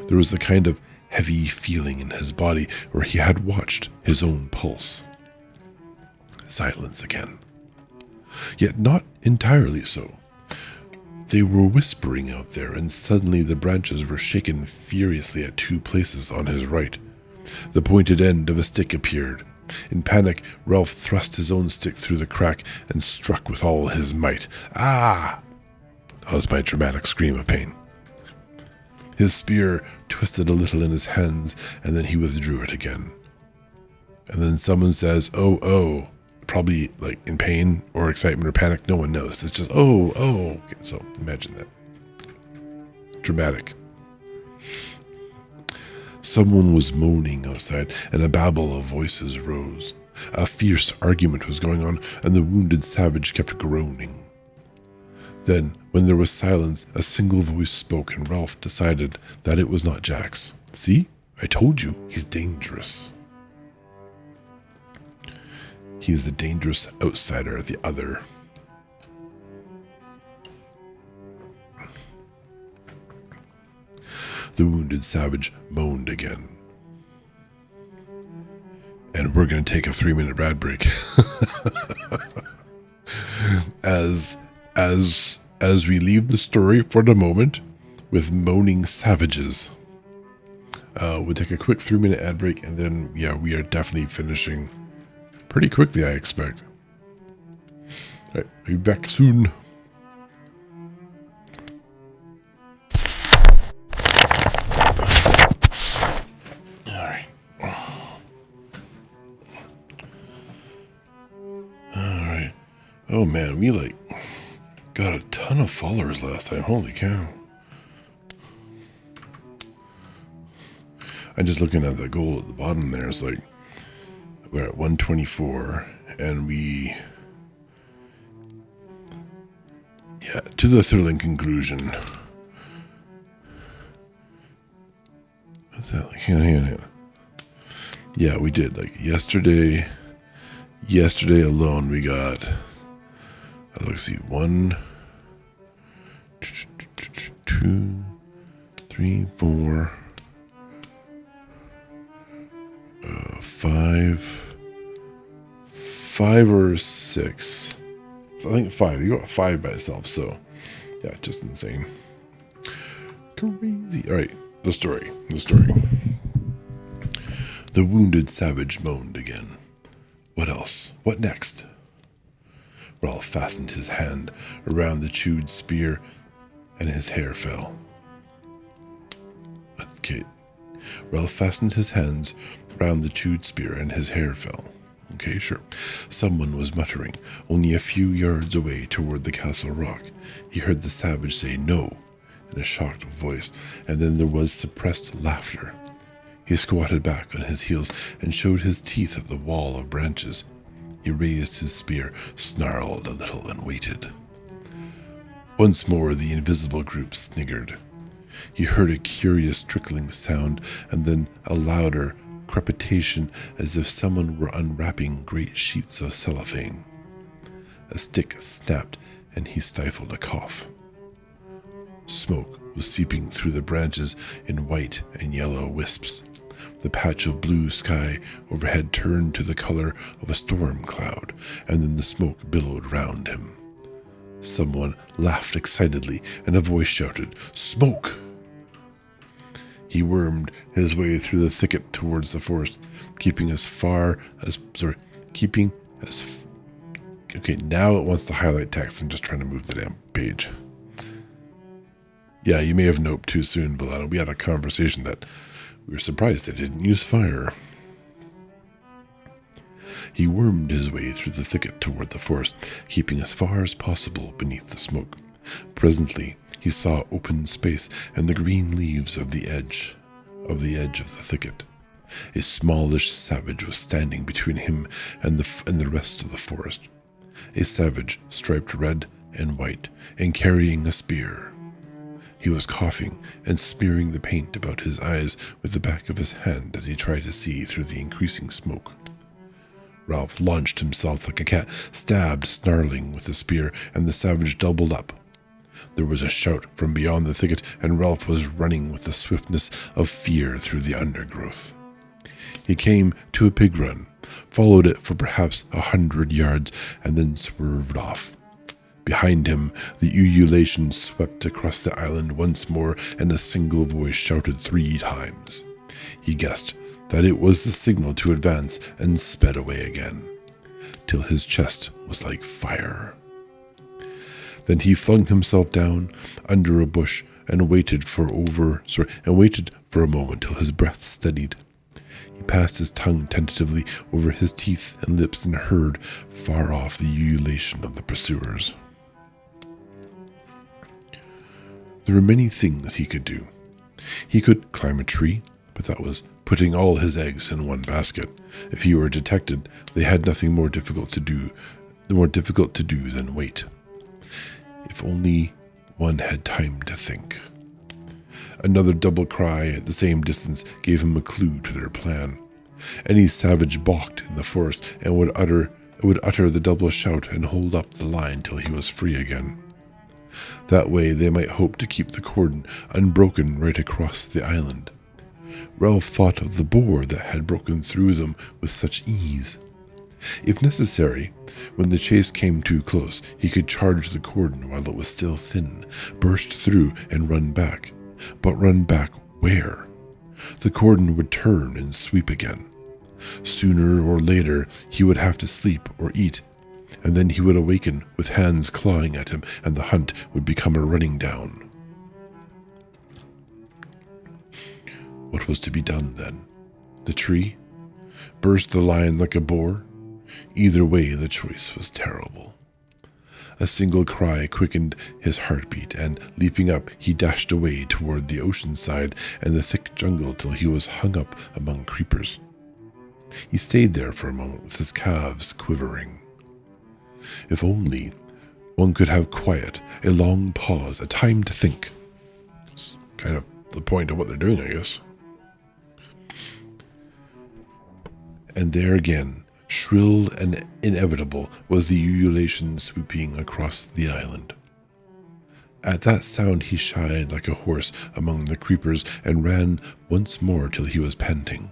There was a kind of heavy feeling in his body where he had watched his own pulse. Silence again. Yet not entirely so. They were whispering out there, and suddenly the branches were shaken furiously at 2 places on his right. The pointed end of a stick appeared. In panic, Ralph thrust his own stick through the crack and struck with all his might. Ah! That was my dramatic scream of pain. His spear twisted a little in his hands, and then he withdrew it again. And then someone says, "Oh, oh," probably like in pain or excitement or panic. No one knows. It's just, "Oh, oh." Okay, so imagine that. Dramatic. Someone was moaning outside, and a babble of voices rose. A fierce argument was going on, and the wounded savage kept groaning. Then, when there was silence, a single voice spoke, and Ralph decided that it was not Jack's. "See? I told you, he's dangerous." He's the dangerous outsider, the other. The wounded savage moaned again. And we're going to take a 3-minute rad break. as we leave the story for the moment with moaning savages. We'll take a quick 3-minute ad break, and then, yeah, we are definitely finishing pretty quickly, I expect. All right, we'll be back soon. Oh man, we got a ton of followers last time. Holy cow. I'm just looking at the goal at the bottom there. It's like we're at 124, and to the thrilling conclusion. What's that like? Hang on. Yeah, we did. Like yesterday alone, we got, let's see, 1, 2, 3, 4, 5 or 6. I think 5. You got 5 by itself, so yeah, just insane. Crazy. All right, the story. The wounded savage moaned again. What else? What next? Ralph fastened his hand around the chewed spear, and his hair fell. Okay. Ralph fastened his hands around the chewed spear, and his hair fell. Okay, sure. Someone was muttering, only a few yards away toward the castle rock. He heard the savage say no in a shocked voice, and then there was suppressed laughter. He squatted back on his heels and showed his teeth at the wall of branches. He raised his spear, snarled a little, and waited. Once more the invisible group sniggered. He heard a curious trickling sound, and then a louder crepitation as if someone were unwrapping great sheets of cellophane. A stick snapped, and he stifled a cough. Smoke was seeping through the branches in white and yellow wisps. The patch of blue sky overhead turned to the color of a storm cloud, and then the smoke billowed round him. Someone laughed excitedly, and a voice shouted, "Smoke!" He wormed his way through the thicket towards the forest, Okay, now it wants to highlight text. I'm just trying to move the damn page. Yeah, you may have noped too soon, but we had a conversation that we were surprised they didn't use fire. He wormed his way through the thicket toward the forest, keeping as far as possible beneath the smoke. Presently, he saw open space and the green leaves of the edge of the thicket. A smallish savage was standing between him and the rest of the forest. A savage striped red and white and carrying a spear. He was coughing and smearing the paint about his eyes with the back of his hand as he tried to see through the increasing smoke. Ralph launched himself like a cat, stabbed, snarling with the spear, and the savage doubled up. There was a shout from beyond the thicket, and Ralph was running with the swiftness of fear through the undergrowth. He came to a pig run, followed it for perhaps 100 yards, and then swerved off. Behind him, the ululation swept across the island once more, and a single voice shouted 3 times. He guessed that it was the signal to advance, and sped away again, till his chest was like fire. Then he flung himself down under a bush and waited for a moment till his breath steadied. He passed his tongue tentatively over his teeth and lips and heard far off the ululation of the pursuers. There were many things he could do. He could climb a tree, but that was putting all his eggs in one basket. If he were detected, they had nothing more difficult to do than wait. If only one had time to think. Another double cry at the same distance gave him a clue to their plan. Any savage balked in the forest and would utter the double shout and hold up the line till he was free again. That way they might hope to keep the cordon unbroken right across the island. Ralph thought of the boar that had broken through them with such ease. If necessary, when the chase came too close, he could charge the cordon while it was still thin, burst through and run back. But run back where? The cordon would turn and sweep again. Sooner or later, he would have to sleep or eat, and then he would awaken with hands clawing at him, and the hunt would become a running down. What was to be done then? The tree? Burst the lion like a boar? Either way, the choice was terrible. A single cry quickened his heartbeat, and leaping up, he dashed away toward the ocean side and the thick jungle till he was hung up among creepers. He stayed there for a moment with his calves quivering. If only one could have quiet, a long pause, a time to think. It's kind of the point of what they're doing, I guess. And there again, shrill and inevitable, was the ululation swooping across the island. At that sound he shied like a horse among the creepers and ran once more till he was panting.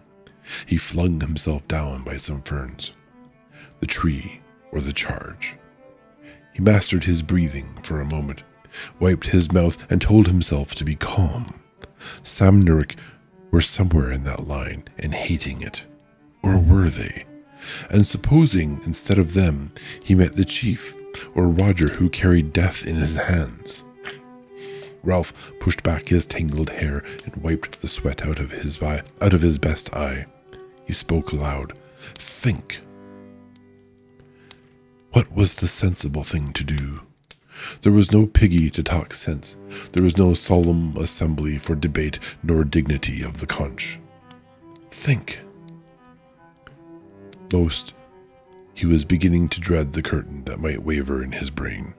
He flung himself down by some ferns. The tree or the charge. He mastered his breathing for a moment, wiped his mouth, and told himself to be calm. Samnuric were somewhere in that line and hating it. Or were they? And supposing, instead of them, he met the chief, or Roger, who carried death in his hands. Ralph pushed back his tangled hair and wiped the sweat out of his best eye. He spoke aloud. Think. What was the sensible thing to do? There was no piggy to talk sense. There was no solemn assembly for debate, nor dignity of the conch. Think. Most, he was beginning to dread the curtain that might waver in his brain,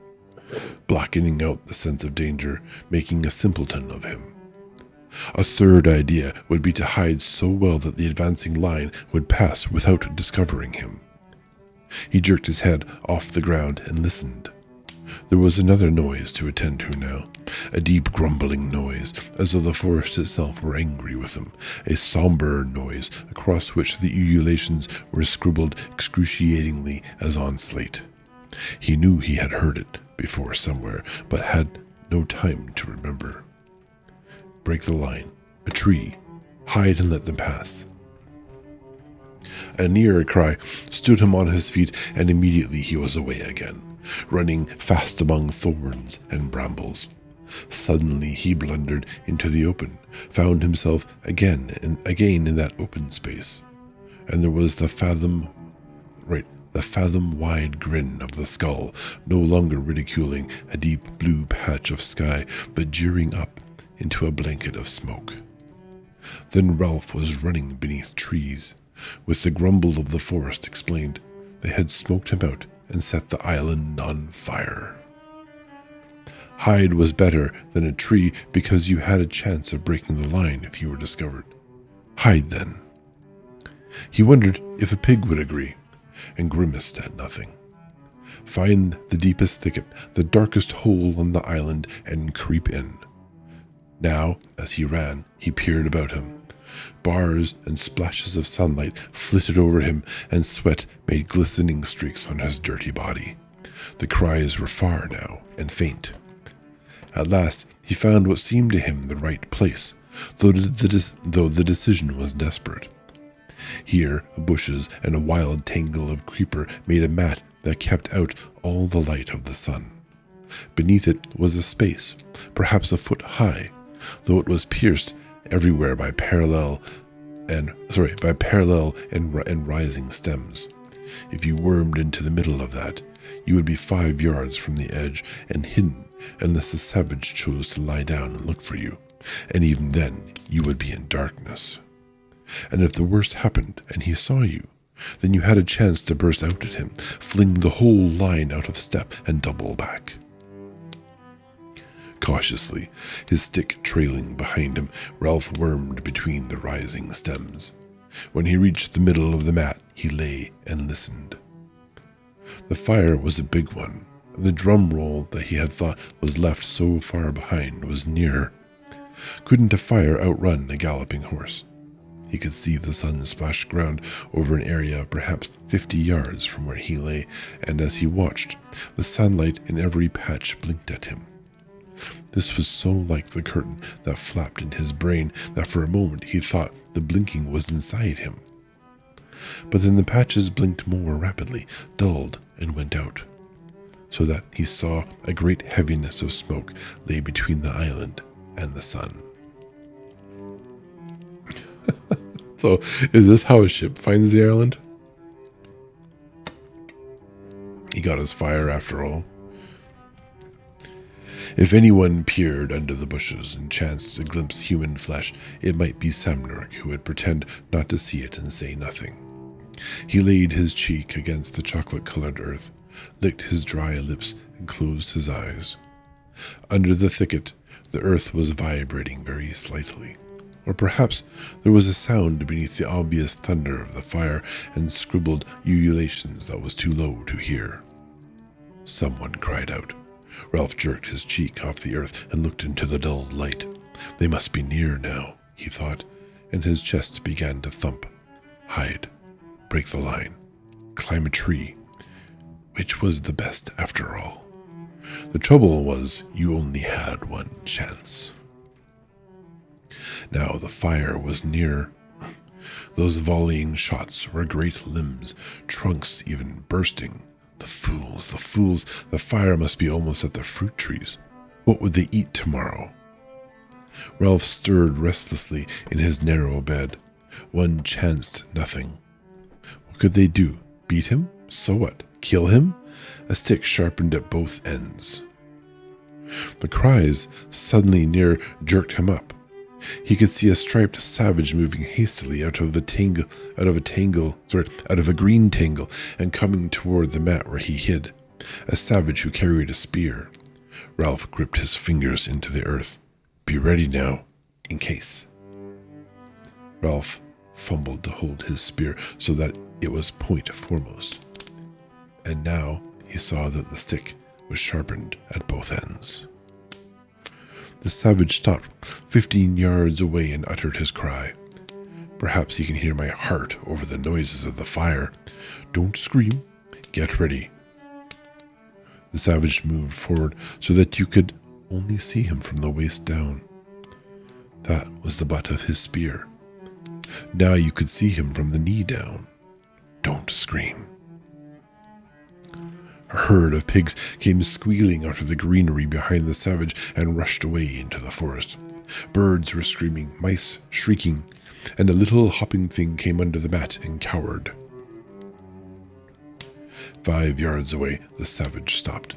blackening out the sense of danger, making a simpleton of him. A third idea would be to hide so well that the advancing line would pass without discovering him. He jerked his head off the ground and listened. There was another noise to attend to now, a deep grumbling noise, as though the forest itself were angry with him, a somber noise across which the ululations were scribbled excruciatingly as on slate. He knew he had heard it before somewhere, but had no time to remember. Break the line. A tree. Hide and let them pass. A nearer cry stood him on his feet, and immediately he was away again, running fast among thorns and brambles. Suddenly he blundered into the open, found himself again in that open space, and there was the fathom-wide grin of the skull, no longer ridiculing a deep blue patch of sky, but jeering up into a blanket of smoke. Then Ralph was running beneath trees. With the grumble of the forest explained, they had smoked him out and set the island on fire. Hide was better than a tree because you had a chance of breaking the line if you were discovered. Hide then. He wondered if a pig would agree, and grimaced at nothing. Find the deepest thicket, the darkest hole on the island, and creep in. Now, as he ran, he peered about him. Bars and splashes of sunlight flitted over him, and sweat made glistening streaks on his dirty body. The cries were far now, and faint. At last he found what seemed to him the right place, though the decision was desperate. Here, bushes and a wild tangle of creeper made a mat that kept out all the light of the sun. Beneath it was a space, perhaps a foot high, though it was pierced everywhere by parallel and rising stems. If you wormed into the middle of that, you would be 5 yards from the edge and hidden unless the savage chose to lie down and look for you, and even then you would be in darkness. And if the worst happened and he saw you, then you had a chance to burst out at him, fling the whole line out of step, and double back. Cautiously, his stick trailing behind him, Ralph wormed between the rising stems. When he reached the middle of the mat, he lay and listened. The fire was a big one, and the drum roll that he had thought was left so far behind was nearer. Couldn't a fire outrun a galloping horse? He could see the sun-splashed ground over an area perhaps 50 yards from where he lay, and as he watched, the sunlight in every patch blinked at him. This was so like the curtain that flapped in his brain that for a moment he thought the blinking was inside him. But then the patches blinked more rapidly, dulled, and went out, so that he saw a great heaviness of smoke lay between the island and the sun. So, is this how a ship finds the island? He got his fire after all. If anyone peered under the bushes and chanced to glimpse human flesh, it might be Samneric, who would pretend not to see it and say nothing. He laid his cheek against the chocolate-colored earth, licked his dry lips, and closed his eyes. Under the thicket, the earth was vibrating very slightly. Or perhaps there was a sound beneath the obvious thunder of the fire and scribbled ululations that was too low to hear. Someone cried out. Ralph jerked his cheek off the earth and looked into the dull light. They must be near now, he thought, and his chest began to thump. Hide, break the line, climb a tree. Which was the best after all? The trouble was you only had one chance. Now the fire was near. Those volleying shots were great limbs, trunks even bursting. The fools, the fire must be almost at the fruit trees. What would they eat tomorrow? Ralph stirred restlessly in his narrow bed. One chanced nothing. What could they do? Beat him? So what? Kill him? A stick sharpened at both ends. The cries suddenly near jerked him up. He could see a striped savage moving hastily out of a green tangle and coming toward the mat where he hid. A savage who carried a spear. Ralph gripped his fingers into the earth. Be ready now, in case. Ralph fumbled to hold his spear so that it was point foremost. And now he saw that the stick was sharpened at both ends. The savage stopped 15 yards away and uttered his cry. Perhaps he can hear my heart over the noises of the fire. Don't scream. Get ready. The savage moved forward so that you could only see him from the waist down. That was the butt of his spear. Now you could see him from the knee down. Don't scream. A herd of pigs came squealing out of the greenery behind the savage and rushed away into the forest. Birds were screaming, mice shrieking, and a little hopping thing came under the mat and cowered. 5 yards away, the savage stopped,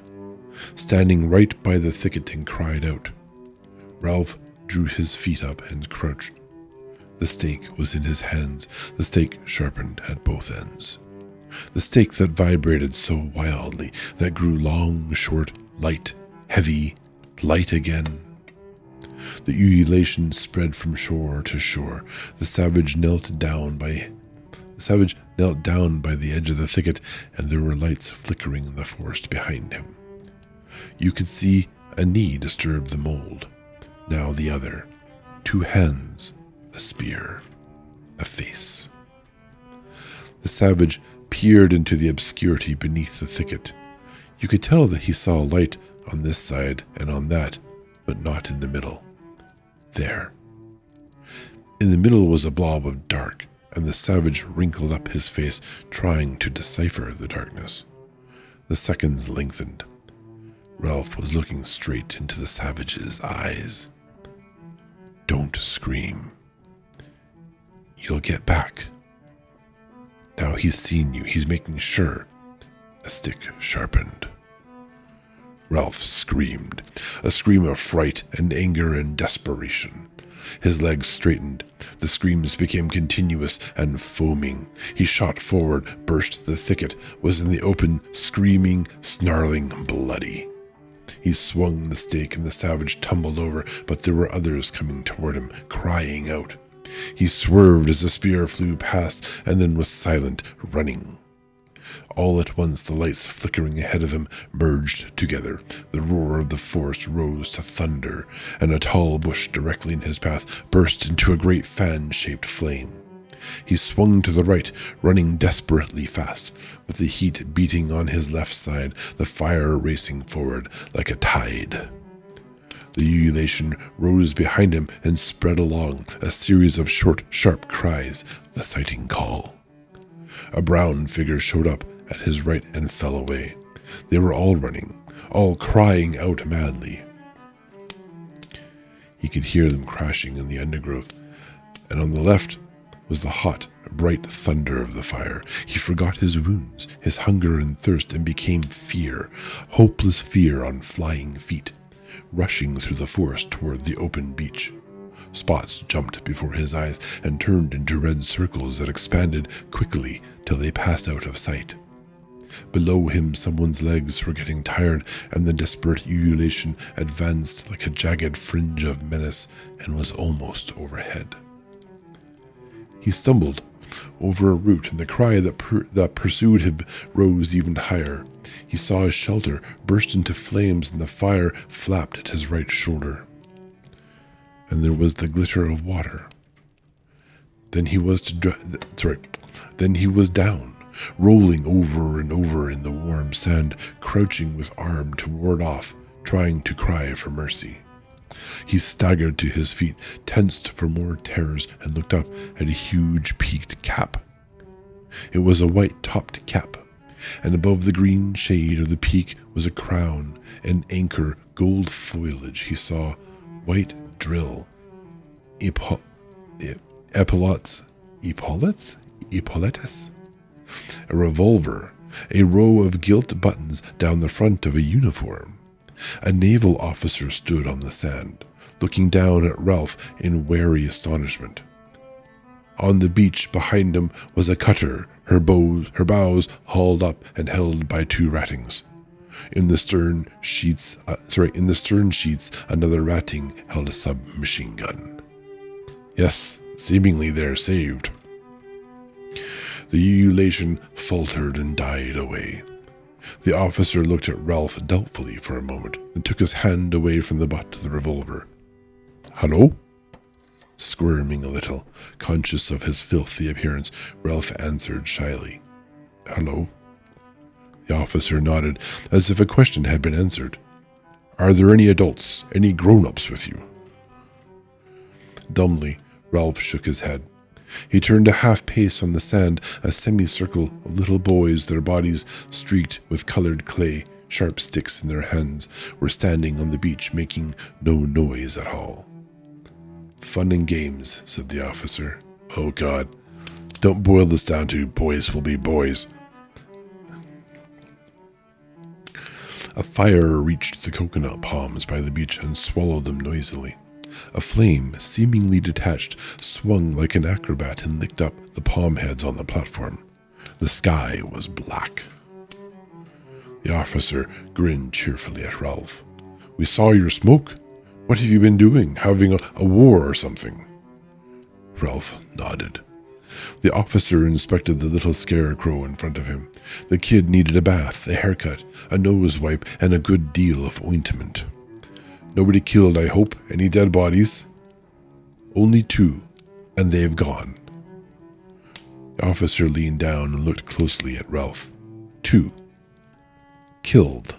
standing right by the thicket, and cried out. Ralph drew his feet up and crouched. The stake was in his hands, the stake sharpened at both ends. The stake that vibrated so wildly, that grew long, short, light, heavy, light again. The ululation spread from shore to shore. The savage knelt down by the edge of the thicket, and there were lights flickering in the forest behind him. You could see a knee disturb the mold. Now the other. 2 hands, a spear, a face. The savage peered into the obscurity beneath the thicket. You could tell that he saw light on this side and on that, but not in the middle. There. In the middle was a blob of dark, and the savage wrinkled up his face, trying to decipher the darkness. The seconds lengthened. Ralph was looking straight into the savage's eyes. Don't scream. You'll get back. Now he's seen you. He's making sure. A stick sharpened. Ralph screamed, a scream of fright and anger and desperation. His legs straightened. The screams became continuous and foaming. He shot forward, burst the thicket, was in the open, screaming, snarling, bloody. He swung the stake and the savage tumbled over, but there were others coming toward him, crying out. He swerved as the spear flew past and then was silent, running. All at once the lights flickering ahead of him merged together. The roar of the forest rose to thunder, and a tall bush directly in his path burst into a great fan-shaped flame. He swung to the right, running desperately fast, with the heat beating on his left side, the fire racing forward like a tide. The ululation rose behind him and spread along, a series of short, sharp cries, the sighting call. A brown figure showed up at his right and fell away. They were all running, all crying out madly. He could hear them crashing in the undergrowth, and on the left was the hot, bright thunder of the fire. He forgot his wounds, his hunger and thirst, and became fear, hopeless fear on flying feet. rushing through the forest toward the open beach. Spots jumped before his eyes and turned into red circles that expanded quickly till they passed out of sight. Below him, someone's legs were getting tired, and the desperate ululation advanced like a jagged fringe of menace and was almost overhead. He stumbled over a root, and the cry that pursued him rose even higher. He saw his shelter burst into flames, and the fire flapped at his right shoulder. And there was the glitter of water. Then he was down, rolling over and over in the warm sand, crouching with arm to ward off, trying to cry for mercy. He staggered to his feet, tensed for more terrors, and looked up at a huge peaked cap. It was a white-topped cap, and above the green shade of the peak was a crown and anchor gold foliage. He saw white drill, epaulettes, a revolver, a row of gilt buttons down the front of a uniform. A naval officer stood on the sand, looking down at Ralph in wary astonishment. On the beach behind him was a cutter, her bows hauled up and held by two rattings. In the stern sheets, another ratting held a submachine gun. Yes, seemingly they're saved. The ululation faltered and died away. The officer looked at Ralph doubtfully for a moment, and took his hand away from the butt of the revolver. "Hello?" Squirming a little, conscious of his filthy appearance, Ralph answered shyly. "Hello?" The officer nodded, as if a question had been answered. "Are there any adults, any grown-ups with you?" Dumbly, Ralph shook his head. He turned a half-pace on the sand. A semicircle of little boys, their bodies streaked with colored clay, sharp sticks in their hands, were standing on the beach, making no noise at all. "Fun and games," said the officer. "Oh, God. Don't boil this down to boys will be boys." A fire reached the coconut palms by the beach and swallowed them noisily. A flame, seemingly detached, swung like an acrobat and licked up the palm heads on the platform. The sky was black. The officer grinned cheerfully at Ralph. "We saw your smoke. What have you been doing? Having a war or something?" Ralph nodded. The officer inspected the little scarecrow in front of him. The kid needed a bath, a haircut, a nose wipe, and a good deal of ointment. "Nobody killed, I hope? Any dead bodies?" "Only 2, and they've gone." The officer leaned down and looked closely at Ralph. 2. Killed.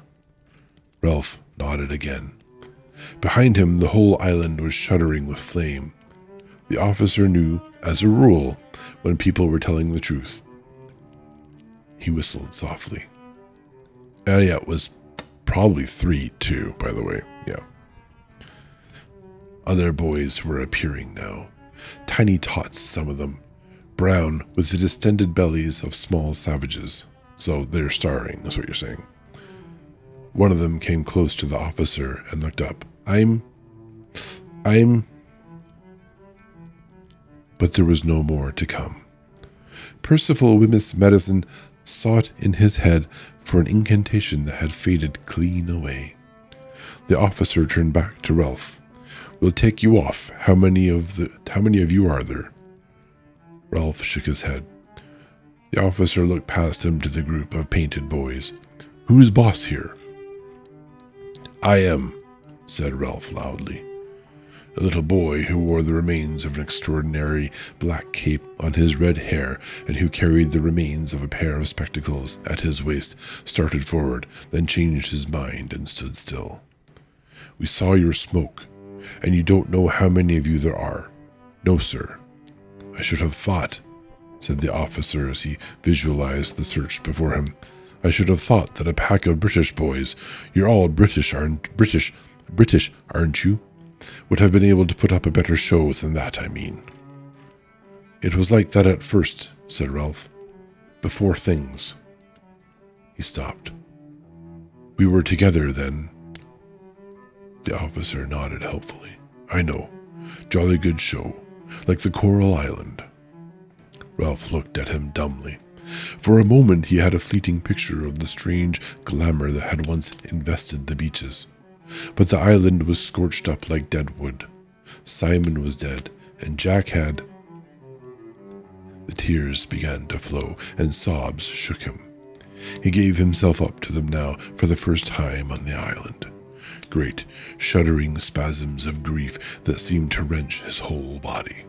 Ralph nodded again. Behind him, the whole island was shuddering with flame. The officer knew, as a rule, when people were telling the truth. He whistled softly. And yeah, it was probably 3, too, by the way. Yeah. Other boys were appearing now. Tiny tots, some of them. Brown, with the distended bellies of small savages. So they're starving, is what you're saying. One of them came close to the officer and looked up. I'm... But there was no more to come. Percival Wemyss Medicine sought in his head for an incantation that had faded clean away. The officer turned back to Ralph. "We'll take you off. How many of you are there?" Ralph shook his head. The officer looked past him to the group of painted boys. "Who's boss here?" "I am," said Ralph loudly. A little boy who wore the remains of an extraordinary black cape on his red hair and who carried the remains of a pair of spectacles at his waist started forward, then changed his mind and stood still. "We saw your smoke, and you don't know how many of you there are." "No, sir." "I should have thought," said the officer as he visualized the search before him. "I should have thought that a pack of British boys, you're all British, aren't you? Would have been able to put up a better show than that, I mean." "It was like that at first," said Ralph. "Before things." He stopped. "We were together then." The officer nodded helpfully. I know. Jolly good show. Like the Coral Island. Ralph looked at him dumbly. For a moment he had a fleeting picture of the strange glamour that had once invested the beaches. But the island was scorched up like dead wood. Simon was dead, and Jack had... The tears began to flow, and sobs shook him. He gave himself up to them now for the first time on the island. Great, shuddering spasms of grief that seemed to wrench his whole body.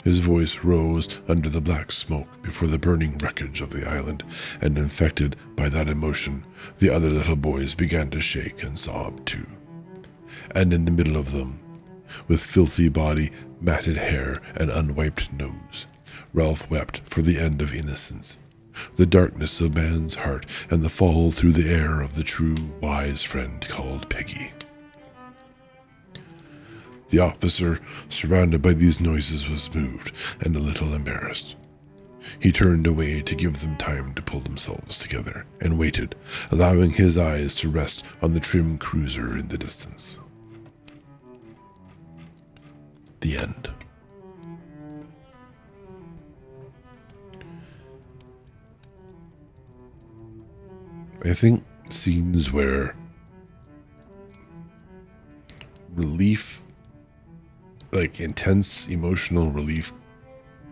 His voice rose under the black smoke before the burning wreckage of the island, and infected by that emotion, the other little boys began to shake and sob too. And in the middle of them, with filthy body, matted hair, and unwiped nose, Ralph wept for the end of innocence, the darkness of man's heart, and the fall through the air of the true, wise friend called Piggy. The officer, surrounded by these noises, was moved and a little embarrassed. He turned away to give them time to pull themselves together, and waited, allowing his eyes to rest on the trim cruiser in the distance. The end. I think scenes where relief, like intense emotional relief,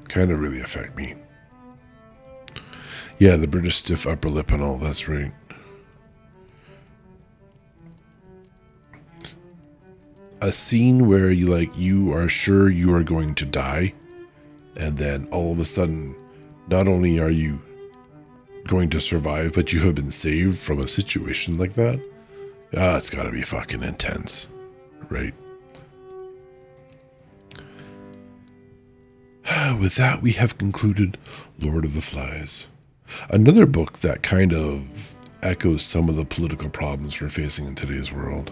kind of really affect me. Yeah, the British stiff upper lip and all, that's right. A scene where you are sure you are going to die, and then all of a sudden, not only are you going to survive, but you have been saved from a situation like that. It's gotta be fucking intense, right? With that, we have concluded Lord of the Flies. Another book that kind of echoes some of the political problems we're facing in today's world.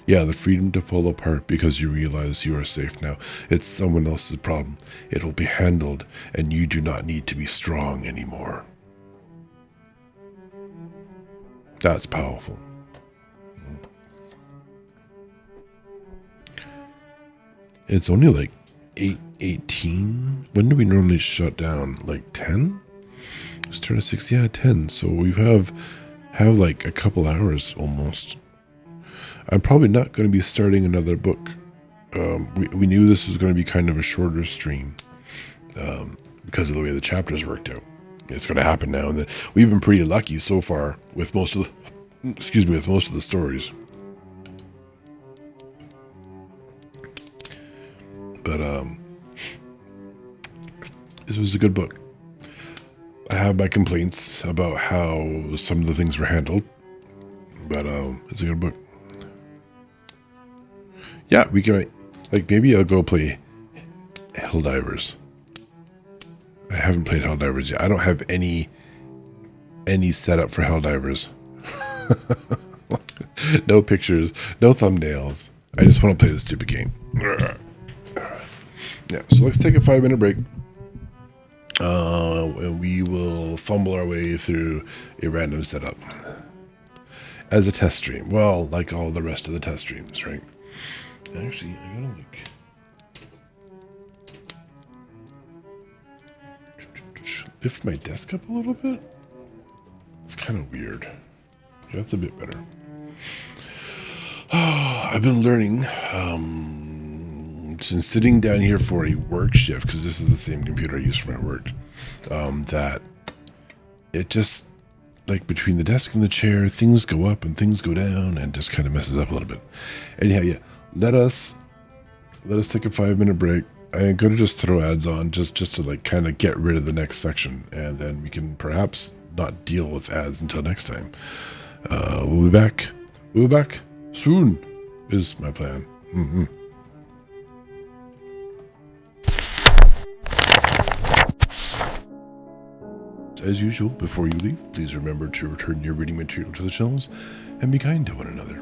Yeah, the freedom to fall apart because you realize you are safe now. It's someone else's problem. It will be handled, and you do not need to be strong anymore. That's powerful. It's only like 8:18. When do we normally shut down? Like 10? It's turn to 6. Yeah, 10. So we have like a couple hours almost. I'm probably not going to be starting another book. We knew this was going to be kind of a shorter stream because of the way the chapters worked out. It's going to happen now, and then we've been pretty lucky so far with most of the stories. But this was a good book. I have my complaints about how some of the things were handled, but it's a good book. Yeah, we can, maybe I'll go play Helldivers. I haven't played Helldivers yet. I don't have any setup for Helldivers. No pictures, no thumbnails. I just want to play this stupid game. Yeah, so let's take a 5-minute break. And we will fumble our way through a random setup. As a test stream. Well, like all the rest of the test streams, right? Actually, I gotta lift my desk up a little bit. It's kind of weird. Yeah, that's a bit better. I've been learning since sitting down here for a work shift, because this is the same computer I use for my work, that it just, between the desk and the chair, things go up and things go down and just kind of messes up a little bit. Anyhow, yeah. Let us take a 5-minute break. I'm going to just throw ads on just to kind of get rid of the next section, and then we can perhaps not deal with ads until next time. We'll be back. We'll be back soon is my plan. As usual, before you leave, please remember to return your reading material to the shelves and be kind to one another.